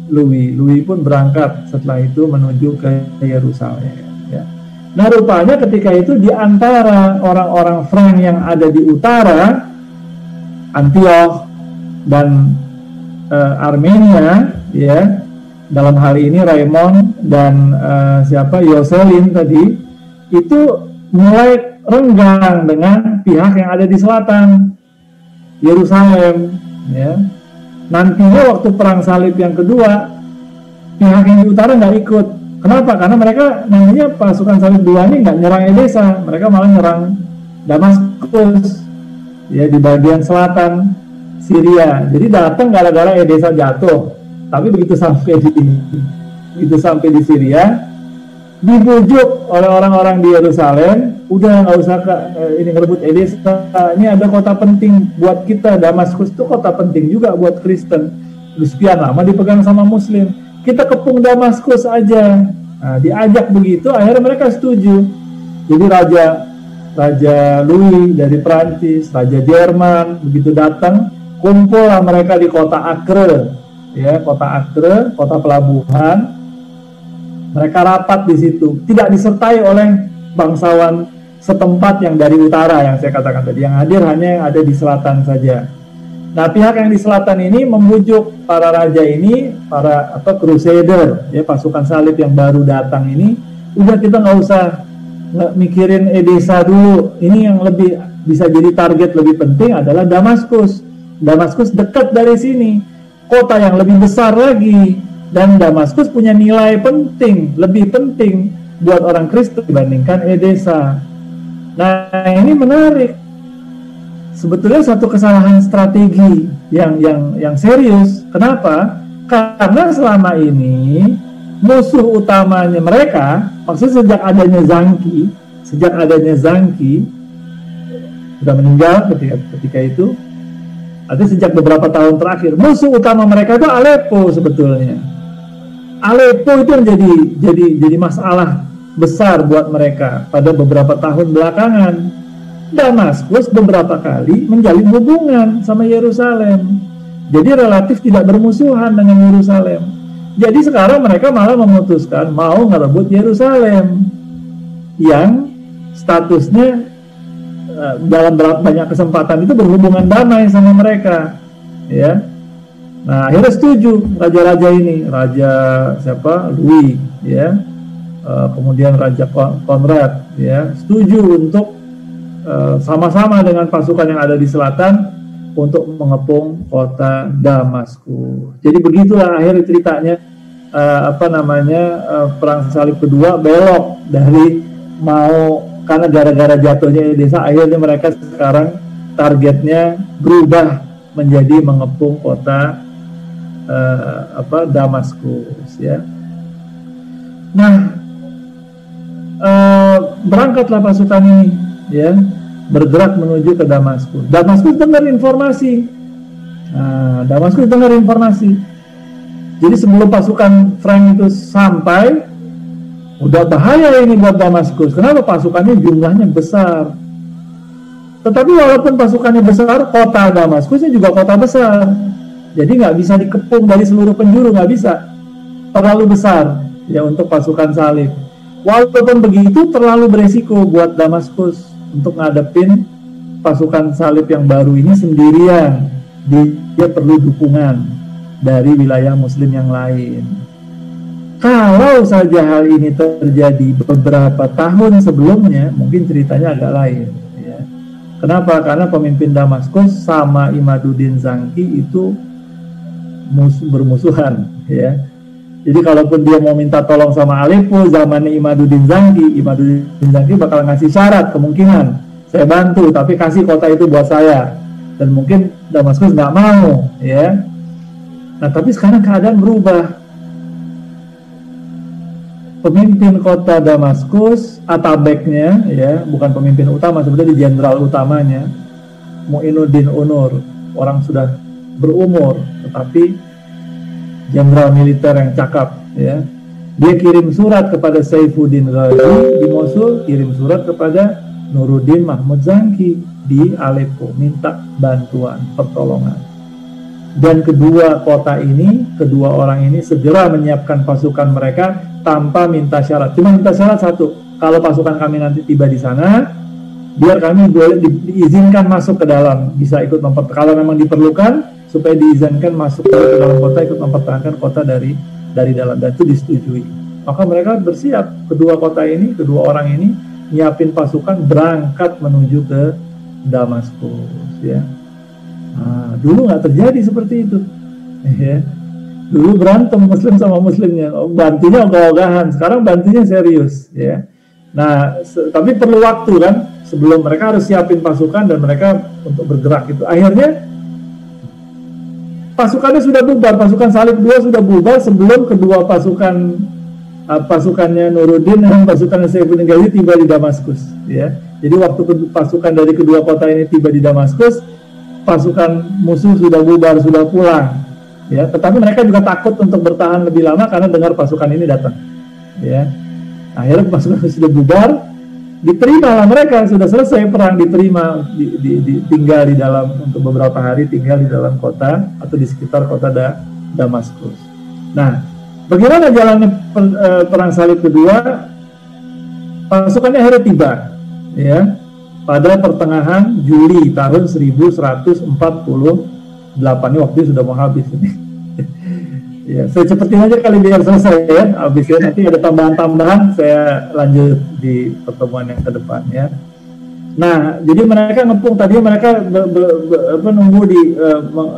Louis. Louis pun berangkat setelah itu menuju ke Yerusalem, ya. Nah, rupanya ketika itu di antara orang-orang Frank yang ada di utara, Antioch dan Armenia, ya, dalam hal ini Raymond dan Yoselin tadi, itu mulai renggang dengan pihak yang ada di selatan Yerusalem, ya. Nantinya waktu perang salib yang kedua, pihak yang di utara nggak ikut. Kenapa? Karena mereka nantinya pasukan salib dua ini nggak nyerang Edessa, mereka malah nyerang Damaskus, ya, di bagian selatan Syria. Jadi datang gara-gara Edessa jatuh, tapi begitu sampai di Syria, dibujuk oleh orang-orang di Yerusalem, udah nggak usah ini ngerebut Edessa, ini ada kota penting buat kita, Damaskus itu kota penting juga buat Kristen, udah sekian lama dipegang sama Muslim, kita kepung Damaskus aja. Nah, diajak begitu, akhirnya mereka setuju. Jadi Raja Louis dari Prancis, Raja Jerman begitu datang, kumpullah mereka di kota Acre, ya, kota pelabuhan. Mereka rapat di situ, tidak disertai oleh bangsawan setempat yang dari utara yang saya katakan tadi. Yang hadir hanya yang ada di selatan saja. Nah, pihak yang di selatan ini membujuk para raja ini, para crusader, ya, pasukan salib yang baru datang ini, udah kita nggak usah mikirin Edessa dulu. Ini yang lebih bisa jadi target lebih penting adalah Damaskus. Damaskus dekat dari sini, kota yang lebih besar lagi, dan Damaskus punya nilai penting, lebih penting buat orang Kristen dibandingkan Edessa. Nah, ini menarik. Sebetulnya satu kesalahan strategi yang serius. Kenapa? Karena selama ini musuh utamanya mereka, maksudnya sejak adanya Zangki sudah meninggal ketika itu. Artinya sejak beberapa tahun terakhir, musuh utama mereka itu Aleppo sebetulnya. Aleppo itu yang jadi masalah besar buat mereka pada beberapa tahun belakangan. Damaskus beberapa kali menjalin hubungan sama Yerusalem, jadi relatif tidak bermusuhan dengan Yerusalem. Jadi sekarang mereka malah memutuskan mau ngerebut Yerusalem yang statusnya dalam banyak kesempatan itu berhubungan damai sama mereka, ya. Nah, akhirnya setuju raja-raja ini, raja siapa, Louis, ya, kemudian Raja Konrad, ya, setuju untuk sama-sama dengan pasukan yang ada di selatan untuk mengepung kota Damaskus. Jadi begitulah akhir ceritanya, perang salib kedua belok dari karena gara-gara jatuhnya Edessa, akhirnya mereka sekarang targetnya berubah menjadi mengepung kota Damaskus, ya. Nah, berangkatlah pasukan ini, ya, bergerak menuju ke Damaskus. Damaskus dengar informasi. Jadi sebelum pasukan Frank itu sampai, udah bahaya ini buat Damaskus. Kenapa? Pasukannya jumlahnya besar. Tetapi walaupun pasukannya besar, kota Damaskusnya juga kota besar. Jadi nggak bisa dikepung dari seluruh penjuru, nggak bisa. Terlalu besar, ya, untuk pasukan salib. Walaupun begitu, terlalu beresiko buat Damaskus untuk ngadepin pasukan salib yang baru ini sendirian. Dia perlu dukungan dari wilayah muslim yang lain. Kalau saja hal ini terjadi beberapa tahun sebelumnya, mungkin ceritanya agak lain, ya. Kenapa? Karena pemimpin Damaskus sama Imaduddin Zangki itu bermusuhan, ya. Jadi kalaupun dia mau minta tolong sama Aleppo zamannya Imaduddin Zangki bakal ngasih syarat, kemungkinan saya bantu tapi kasih kota itu buat saya, dan mungkin Damaskus nggak mau, ya. Nah, tapi sekarang keadaan berubah. Pemimpin kota Damaskus, Atabeknya, ya, bukan pemimpin utama, sebetulnya di jenderal utamanya Mu'inuddin Unur, orang sudah berumur tetapi jenderal militer yang cakap, ya. Dia kirim surat kepada Saifuddin Ghazi di Mosul, kirim surat kepada Nuruddin Mahmud Zangki di Aleppo, minta bantuan, pertolongan. Dan kedua orang ini segera menyiapkan pasukan mereka tanpa minta syarat. Cuma minta syarat satu, kalau pasukan kami nanti tiba di sana, biar kami boleh diizinkan masuk ke dalam, bisa ikut kalau memang diperlukan, supaya diizinkan masuk ke dalam kota, ikut mempertahankan kota dari dalam, dan itu disetujui. Maka mereka bersiap, kedua orang ini nyiapin pasukan berangkat menuju ke Damaskus, ya. Nah, dulu nggak terjadi seperti itu, ya. Dulu berantem muslim sama muslimnya, bantunya ogah-ogahan, sekarang bantunya serius, ya. Nah, tapi perlu waktu kan, sebelum mereka harus siapin pasukan dan mereka untuk bergerak itu. Akhirnya pasukannya sudah bubar, pasukan salib 2 sudah bubar sebelum kedua pasukannya Nuruddin dan pasukan Saifuddin Ghazi tiba di Damaskus, ya. Jadi waktu pasukan dari kedua kota ini tiba di Damaskus, pasukan musuh sudah bubar, sudah pulang, ya. Tetapi mereka juga takut untuk bertahan lebih lama karena dengar pasukan ini datang, ya. Akhirnya pasukan sudah bubar, diterima lah mereka, sudah selesai perang, diterima, tinggal di dalam untuk beberapa hari, tinggal di dalam kota atau di sekitar kota Damaskus. Nah, bagaimana jalannya perang salib kedua? Pasukannya akhirnya tiba, ya, pada pertengahan Juli tahun 1148. Ini waktunya sudah mau habis ini. Ya, saya cepetin aja kali biar selesai ya. Habisnya nanti ada tambahan-tambahan, saya lanjut di pertemuan yang ke depan ya. Nah, jadi mereka ngepung tadi, mereka nunggu di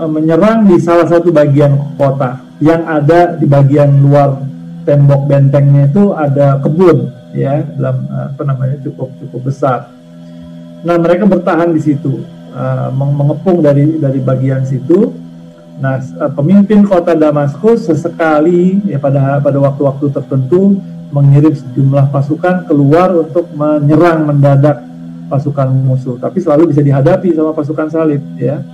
menyerang di salah satu bagian kota yang ada di bagian luar tembok bentengnya itu ada kebun ya, dalam cukup besar. Nah, mereka bertahan di situ, mengepung dari bagian situ. Nah, pemimpin kota Damaskus sesekali ya pada waktu-waktu tertentu mengirim sejumlah pasukan keluar untuk menyerang mendadak pasukan musuh, tapi selalu bisa dihadapi sama pasukan salib ya.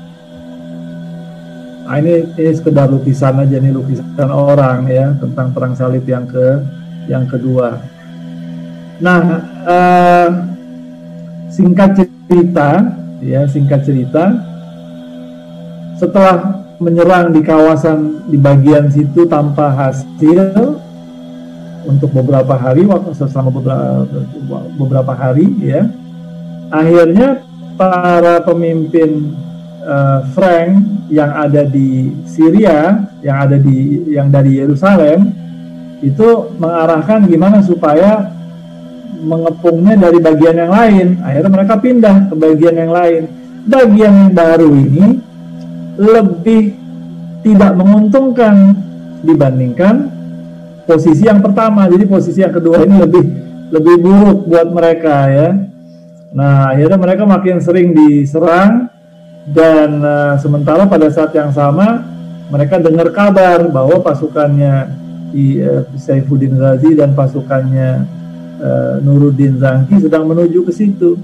Nah, ini sekedar lukisan aja nih, lukisan orang ya tentang perang salib yang kedua. Nah, singkat cerita, setelah menyerang di kawasan di bagian situ tanpa hasil untuk beberapa hari, selama beberapa hari ya, akhirnya para pemimpin Frank yang ada di Syria, yang dari Yerusalem itu mengarahkan gimana supaya mengepungnya dari bagian yang lain. Akhirnya mereka pindah ke bagian yang lain. Bagian yang baru ini lebih tidak menguntungkan dibandingkan posisi yang pertama. Jadi posisi yang kedua ini lebih buruk buat mereka ya. Nah, akhirnya mereka makin sering diserang, dan sementara pada saat yang sama mereka dengar kabar bahwa pasukannya Saifuddin Ghazi dan pasukannya Nuruddin Zangki sedang menuju ke situ.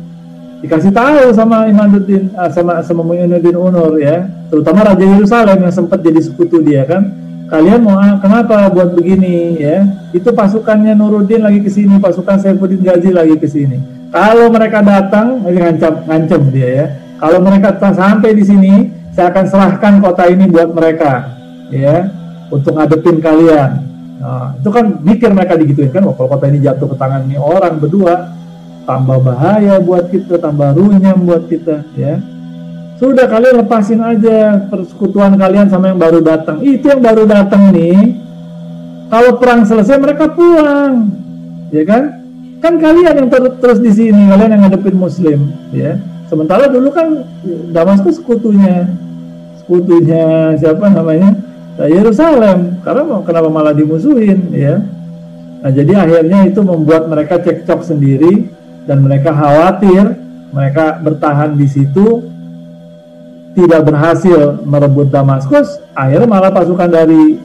Dikasih tahu sama Imaduddin, sama Muinuddin Unur ya, terutama Raja Yerusalem yang sempat jadi sekutu dia kan. Kalian mau kenapa buat begini ya? Itu pasukannya Nuruddin lagi ke sini, pasukan Saifuddin Ghazi lagi ke sini. Kalau mereka datang, ngancam dia ya. Kalau mereka sampai di sini, saya akan serahkan kota ini buat mereka ya, untuk ngadepin kalian. Nah, itu kan mikir mereka digituin kan, kalau kota ini jatuh ke tangan ini orang berdua, tambah bahaya buat kita, tambah runyam buat kita ya. Sudah, kalian lepasin aja persekutuan kalian sama yang baru datang. Itu yang baru datang nih, kalau perang selesai mereka pulang, ya kan? Kan kalian yang terus di sini, kalian yang ngadepin Muslim, ya. Sementara dulu kan Damaskus sekutunya siapa namanya? Yerusalem. Karena kenapa malah dimusuhin, ya? Nah, jadi akhirnya itu membuat mereka cekcok sendiri dan mereka khawatir, mereka bertahan di situ, tidak berhasil merebut Damaskus. Akhirnya malah pasukan dari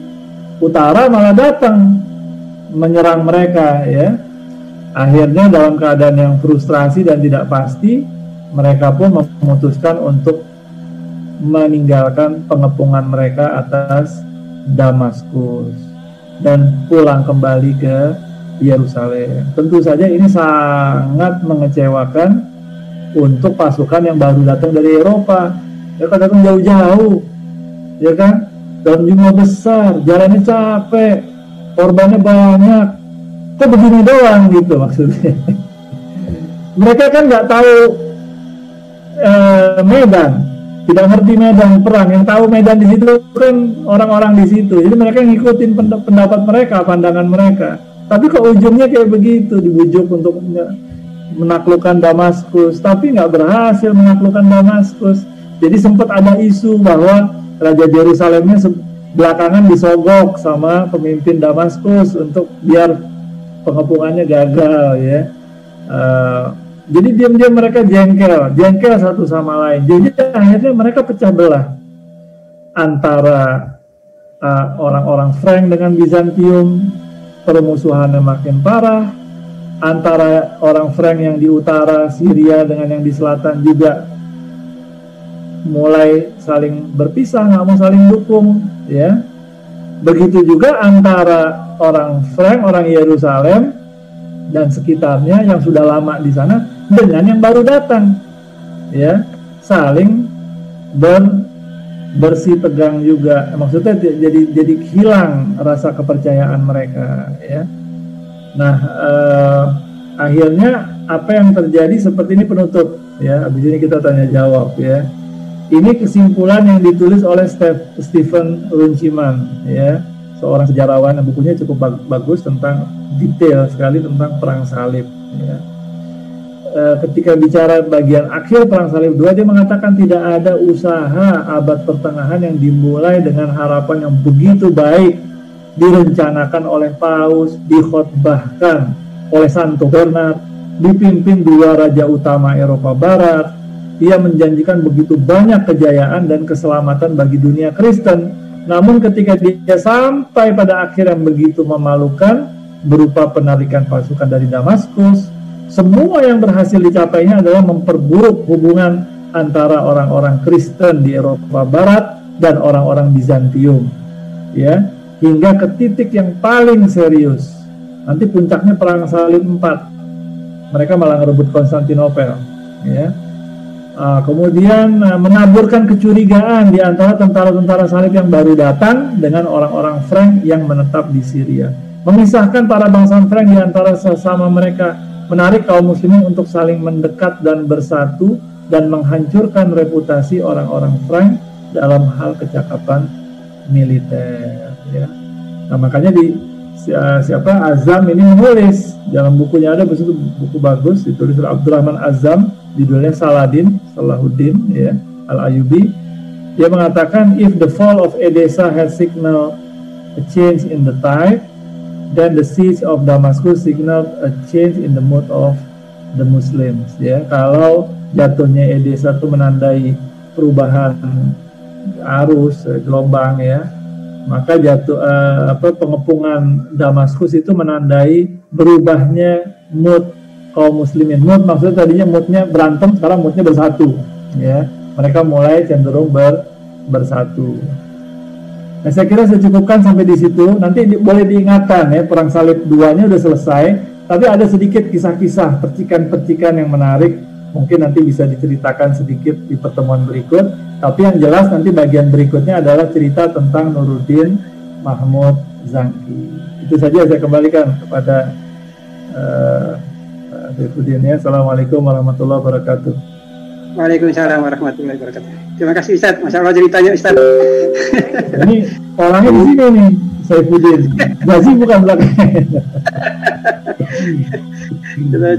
utara malah datang menyerang mereka, ya. Akhirnya dalam keadaan yang frustrasi dan tidak pasti, mereka pun memutuskan untuk meninggalkan pengepungan mereka atas Damaskus dan pulang kembali ke Yerusalem. Tentu saja ini sangat mengecewakan untuk pasukan yang baru datang dari Eropa. Ya kan, datang jauh-jauh, ya kan, dalam jumlah besar, jalannya capek, korbannya banyak. Kok begini doang gitu maksudnya. Mereka kan nggak tahu medan, tidak ngerti medan perang. Yang tahu medan di situ kan orang-orang di situ. Jadi mereka ngikutin pendapat mereka, pandangan mereka. Tapi ke ujungnya kayak begitu, dibujuk untuk menaklukkan Damaskus, tapi nggak berhasil menaklukkan Damaskus. Jadi sempat ada isu bahwa Raja Yerusalemnya belakangan disogok sama pemimpin Damaskus untuk biar pengepungannya gagal ya. Jadi diam-diam mereka jengkel satu sama lain. Jadi akhirnya mereka pecah belah antara orang-orang Frank dengan Bizantium, permusuhannya makin parah. Antara orang Frank yang di utara Syria dengan yang di selatan juga mulai saling berpisah, nggak mau saling dukung, ya. Begitu juga antara orang Frank, orang Yerusalem dan sekitarnya yang sudah lama di sana dengan yang baru datang, ya, saling bersih tegang juga. Maksudnya jadi hilang rasa kepercayaan mereka, ya. Nah, akhirnya apa yang terjadi seperti ini penutup ya. Habis ini kita tanya jawab ya. Ini kesimpulan yang ditulis oleh Stephen Runciman ya, seorang sejarawan yang bukunya cukup bagus tentang detail sekali tentang perang salib ya. Ketika bicara bagian akhir perang salib 2, dia mengatakan tidak ada usaha abad pertengahan yang dimulai dengan harapan yang begitu baik, direncanakan oleh Paus, dikhotbahkan oleh Santo Bernard, dipimpin dua raja utama Eropa Barat. Ia menjanjikan begitu banyak kejayaan dan keselamatan bagi dunia Kristen. Namun ketika dia sampai pada akhir yang begitu memalukan, berupa penarikan pasukan dari Damaskus, semua yang berhasil dicapainya adalah memperburuk hubungan antara orang-orang Kristen di Eropa Barat dan orang-orang Bizantium, ya, hingga ke titik yang paling serius. Nanti puncaknya perang salib 4. Mereka malah ngerebut Konstantinopel, ya. Kemudian menaburkan kecurigaan di antara tentara-tentara salib yang baru datang dengan orang-orang Frank yang menetap di Syria. Memisahkan para bangsawan Frank di antara sesama mereka, menarik kaum muslimin untuk saling mendekat dan bersatu, dan menghancurkan reputasi orang-orang Frank dalam hal kecakapan militer. Ya. Nah, makanya Azam ini menulis dalam bukunya, ada buku bagus ditulis oleh Abdurrahman Azam, judulnya Salahuddin ya, Al-Ayyubi. Dia mengatakan, if the fall of Edessa had signaled a change in the tide, then the siege of Damascus signaled a change in the mood of the Muslims. Ya, kalau jatuhnya Edessa itu menandai perubahan arus gelombang ya, maka pengepungan Damaskus itu menandai berubahnya mood kaum muslimin. Mood maksudnya tadinya moodnya berantem, sekarang moodnya bersatu ya. Mereka mulai cenderung bersatu. Nah, saya kira saya cukupkan sampai di situ. Nanti boleh diingatkan ya, perang salib 2-nya udah selesai, tapi ada sedikit kisah-kisah percikan-percikan yang menarik, mungkin nanti bisa diceritakan sedikit di pertemuan berikut. Tapi yang jelas nanti bagian berikutnya adalah cerita tentang Nuruddin Mahmud Zangki. Itu saja, saya kembalikan kepada Saifuddin ya. Assalamualaikum warahmatullahi wabarakatuh.
Waalaikumsalam warahmatullahi wabarakatuh. Terima kasih Ustaz, Masya Allah ceritanya Ustaz.
Ini orangnya di sini nih, Saifuddin. Gazi bukan belakangnya.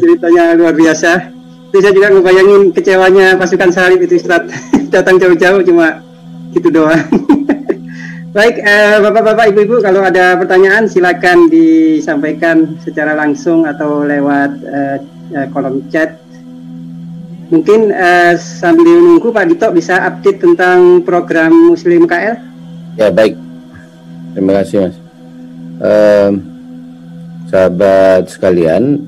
Ceritanya luar biasa. Itu saya juga ngebayangin kecewanya pasukan salib itu Ustaz. Datang jauh-jauh cuma gitu doang. Baik, Bapak-bapak, Ibu-ibu, kalau ada pertanyaan silakan disampaikan secara langsung atau lewat kolom chat. Mungkin sambil menunggu Pak Dito bisa update tentang program Muslim KL.
Ya, baik. Terima kasih Mas. Sahabat sekalian,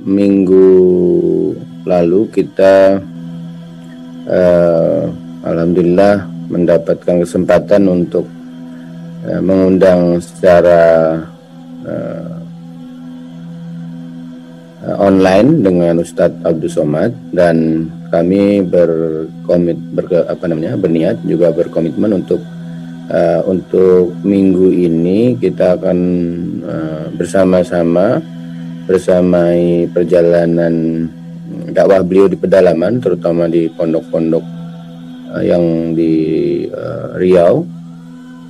minggu lalu kita alhamdulillah mendapatkan kesempatan untuk mengundang secara online dengan Ustadz Abdul Somad, dan kami berniat juga berkomitmen untuk minggu ini kita akan bersama-sama bersamai perjalanan dakwah beliau di pedalaman, terutama di pondok-pondok yang di Riau.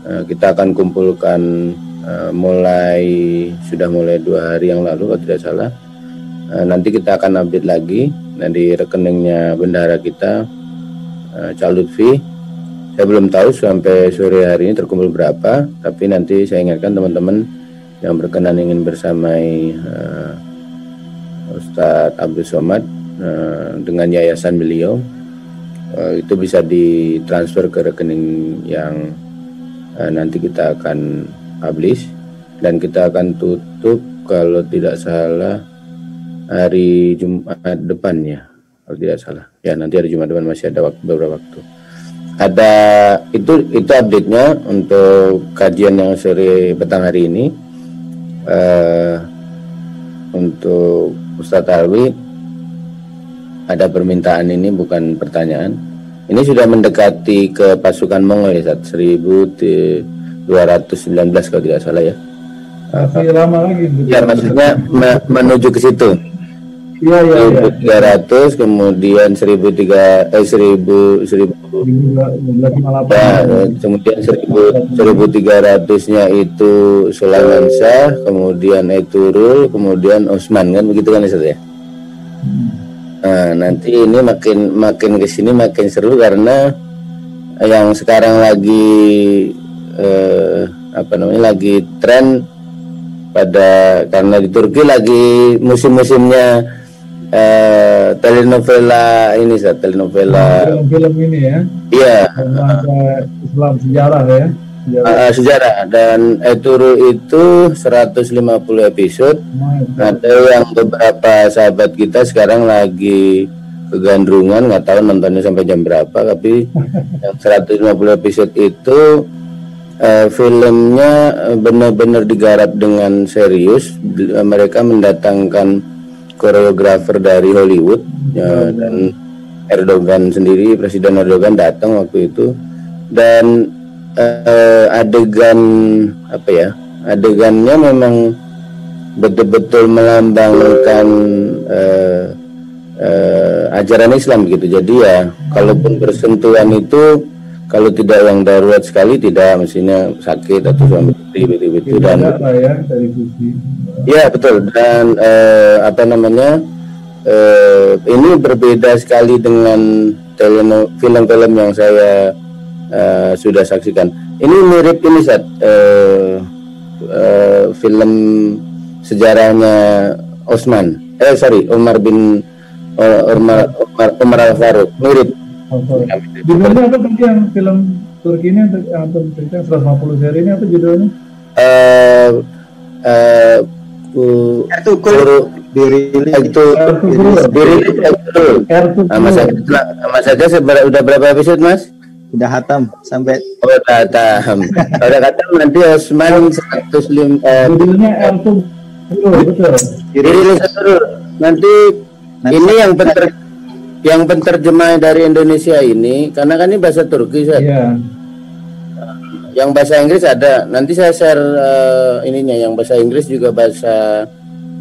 Kita akan kumpulkan sudah mulai 2 hari yang lalu kalau tidak salah. Nanti kita akan update lagi di rekeningnya bendahara kita, Cak Lutfi. Saya belum tahu sampai sore hari ini terkumpul berapa, tapi nanti saya ingatkan teman-teman yang berkenan ingin bersamai Ustadz Abdul Somad dengan yayasan beliau, itu bisa ditransfer ke rekening yang nanti kita akan publish, dan kita akan tutup kalau tidak salah hari Jumat depannya, kalau tidak salah ya. Nanti hari Jumat depan masih ada beberapa waktu. Ada itu update-nya untuk kajian yang sore petang hari ini. Untuk Ustadz Alwi, ada permintaan, ini bukan pertanyaan. Ini sudah mendekati ke pasukan Mongol ya, 1219 kalau tidak salah ya.
Masih lama lagi.
Ya, maksudnya menuju ke situ.
Iya,
1300, kemudian 1300, kemudian 1300-nya itu Sulaiman Shah, kemudian Eturul, kemudian Osman, kan begitu kan Ustaz ya? Nah, nanti ini makin kesini makin seru karena yang sekarang lagi lagi tren karena di Turki lagi musim-musimnya telenovela ini, telenovela
film ini ya.
Iya.
Islam sejarah ya.
Sejarah, dan Eturu itu 150 episode. Ada yang beberapa sahabat kita sekarang lagi kegandrungan, nggak tahu nontonnya sampai jam berapa, tapi yang 150 episode itu filmnya benar-benar digarap dengan serius. Mereka mendatangkan koreografer dari Hollywood dan Erdogan sendiri, Presiden Erdogan datang waktu itu, dan adegannya memang betul-betul melambangkan ajaran Islam gitu. Jadi ya kalaupun bersentuhan itu, kalau tidak yang darurat sekali, tidak, mestinya sakit atau suami betul dan
ya, dari sisi.
Ya betul, dan ini berbeda sekali dengan film-film yang saya sudah saksikan. Ini mirip ini film sejarahnya Umar Al-Faruq, mirip.
Judulnya apa tadi yang film Turki ini, atau cerita 150 seri ini apa judulnya?
Mas Aga udah berapa episode Mas?
Udah hatam sampai.
Udah hatam. Udah hatam, nanti Osman 105.
Judulnya betul.
Dirilis dulu. Nanti ini yang penterjemah dari Indonesia ini, karena kan ini bahasa Turki,
Iya.
Yang bahasa Inggris ada. Nanti saya share ininya. Yang bahasa Inggris juga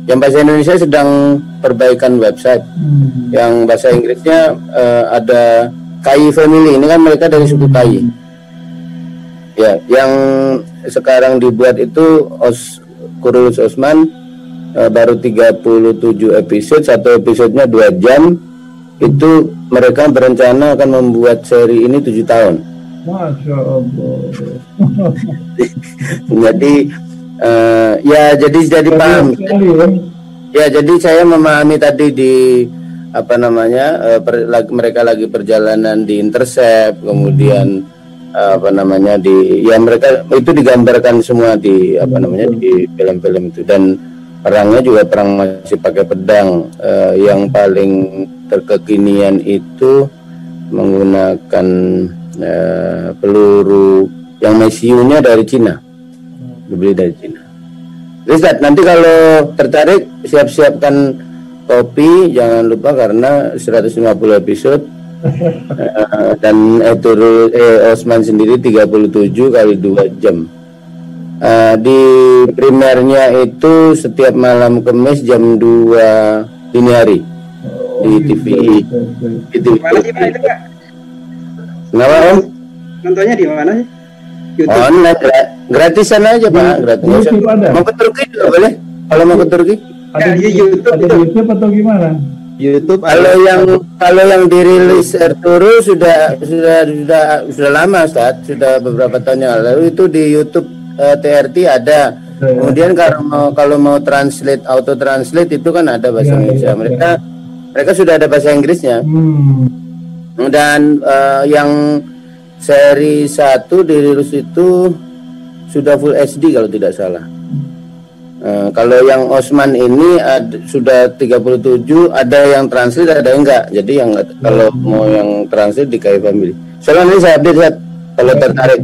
yang bahasa Indonesia sedang perbaikan website. Yang bahasa Inggrisnya ada KAI Family. Ini kan mereka dari suku KAI. Ya, yang sekarang dibuat itu Kurulus Osman, baru 37 episode, satu episodenya 2 jam. Itu mereka berencana akan membuat seri ini 7 tahun.
Masya Allah.
jadi paham. Ya, jadi saya memahami tadi di mereka lagi perjalanan di Intercept, kemudian mereka itu digambarkan semua di di film-film itu, dan perangnya juga perang masih pakai pedang. Yang paling terkekinian itu menggunakan peluru yang mesiunya dari Cina, dibeli dari Cina. Ustaz, nanti kalau tertarik siap-siapkan kopi, jangan lupa, karena 150 episode dan Osman sendiri 37 kali 2 jam. Di primernya itu setiap malam Kamis jam 2 dini hari di TV.
Mana sih Pak itu Pak?
Kenapa Om?
Nontonnya di mana sih? YouTube?
Online, gratisan aja Pak, gratis. Mau ke Turki juga boleh. Kalau mau ke Turki?
Ada di YouTube atau gimana?
YouTube.
Kalau yang dirilis Ertuğrul sudah lama, Ustaz, sudah beberapa tahun yang lalu. Itu di YouTube TRT ada. Kemudian kalau mau auto translate itu kan ada bahasa Indonesia. Mereka sudah ada bahasa Inggrisnya. Dan yang seri 1 dirilis itu sudah full HD kalau tidak salah. Kalau yang Osman ini sudah 37, ada yang translate, ada yang enggak. Jadi yang kalau mau yang translate di KAI Family. Soalnya ini saya update kalau tertarik.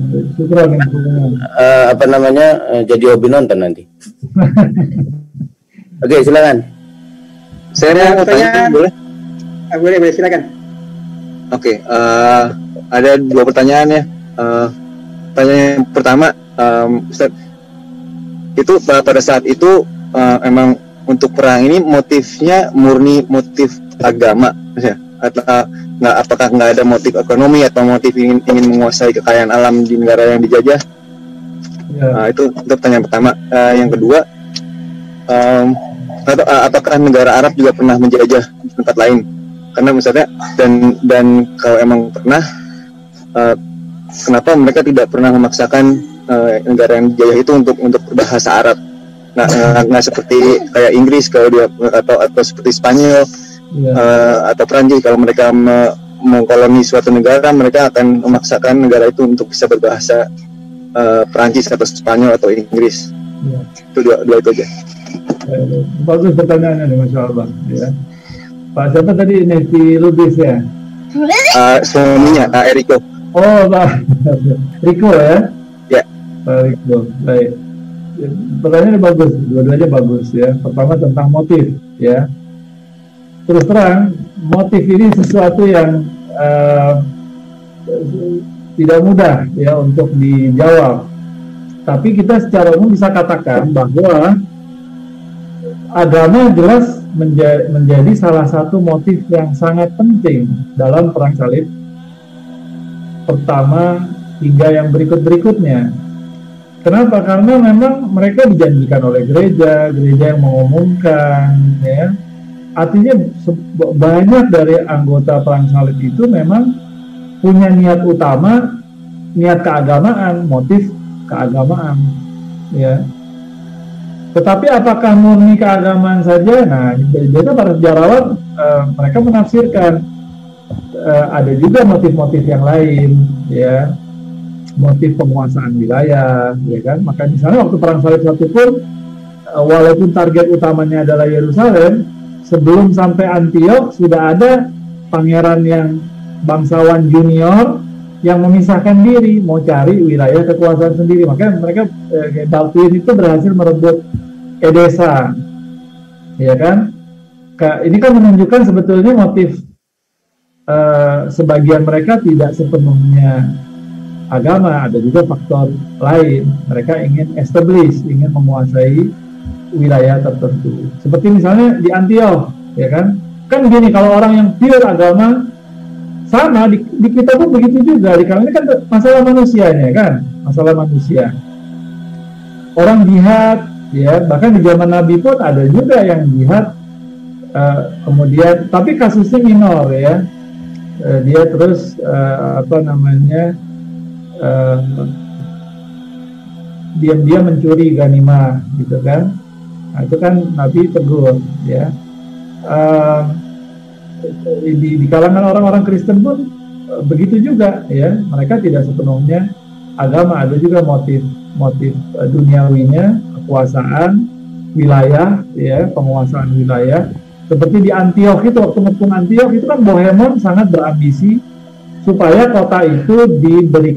Jadi hobi nonton nanti. Oke, silakan.
Saya mau tanya, boleh?
Boleh, silakan.
Oke, ada 2 pertanyaan ya. Pertanyaan yang pertama, Ustaz, itu pada saat itu emang untuk perang ini motifnya murni motif agama, ya? Atau nggak, apakah nggak ada motif ekonomi atau motif ingin menguasai kekayaan alam di negara yang dijajah?
Ya.
Itu pertanyaan pertama. Yang kedua, apakah negara Arab juga pernah menjajah di tempat lain? Karena misalnya dan kalau emang pernah, kenapa mereka tidak pernah memaksakan negara yang dijajah itu untuk berbahasa Arab? Nggak seperti kayak Inggris kalau dia atau seperti Spanyol. Atau Prancis, kalau mereka mengkoloni suatu negara, mereka akan memaksakan negara itu untuk bisa berbahasa Prancis atau Spanyol atau Inggris. Itu dua itu aja.
Bagus pertanyaannya nih, Masya Allah. Ya. Pak siapa tadi, Nevi Lubis ya?
Suaminya Eriko.
Oh, Pak Riko ya?
Ya.
Pak Riko, baik. Pertanyaannya bagus, dua-duanya bagus ya. Pertama tentang motif ya. Terus terang, motif ini sesuatu yang tidak mudah ya untuk dijawab. Tapi kita secara umum bisa katakan bahwa agama jelas menjadi salah satu motif yang sangat penting dalam perang salib pertama hingga yang berikut-berikutnya. Kenapa? Karena memang mereka dijanjikan oleh gereja yang mengumumkan ya. Artinya banyak dari anggota perang salib itu memang punya niat utama, niat keagamaan, motif keagamaan, ya. Tetapi apakah murni keagamaan saja? Nah, jadi para sejarawan mereka menafsirkan ada juga motif-motif yang lain, ya, motif penguasaan wilayah, ya kan? Maka misalnya waktu perang salib satu pun, walaupun target utamanya adalah Yerusalem, sebelum sampai Antiok sudah ada pangeran yang bangsawan junior yang memisahkan diri, mau cari wilayah kekuasaan sendiri. Makanya mereka Baldwin itu berhasil merebut Edessa, ya kan? Ini kan menunjukkan sebetulnya motif sebagian mereka tidak sepenuhnya agama, ada juga faktor lain. Mereka ingin establish, ingin menguasai wilayah tertentu. Seperti misalnya di Antiok, ya kan? Kan gini, kalau orang yang pure agama, sama di kita pun begitu juga. Di kami ini kan masalah manusianya kan, masalah manusia. Orang jihad, ya, bahkan di zaman Nabi pun ada juga yang jihad, kemudian, tapi kasusnya minor ya. Dia terus diam-diam mencuri ghanimah, gitu kan? Nah, itu kan Nabi tegur, ya. Di kalangan orang-orang Kristen pun begitu juga, ya. Mereka tidak sepenuhnya agama, ada juga motif duniawinya, kekuasaan wilayah, ya, penguasaan wilayah. Seperti di Antiok itu, waktu ngepung Antiok itu kan Bohemond sangat berambisi supaya kota itu diberikan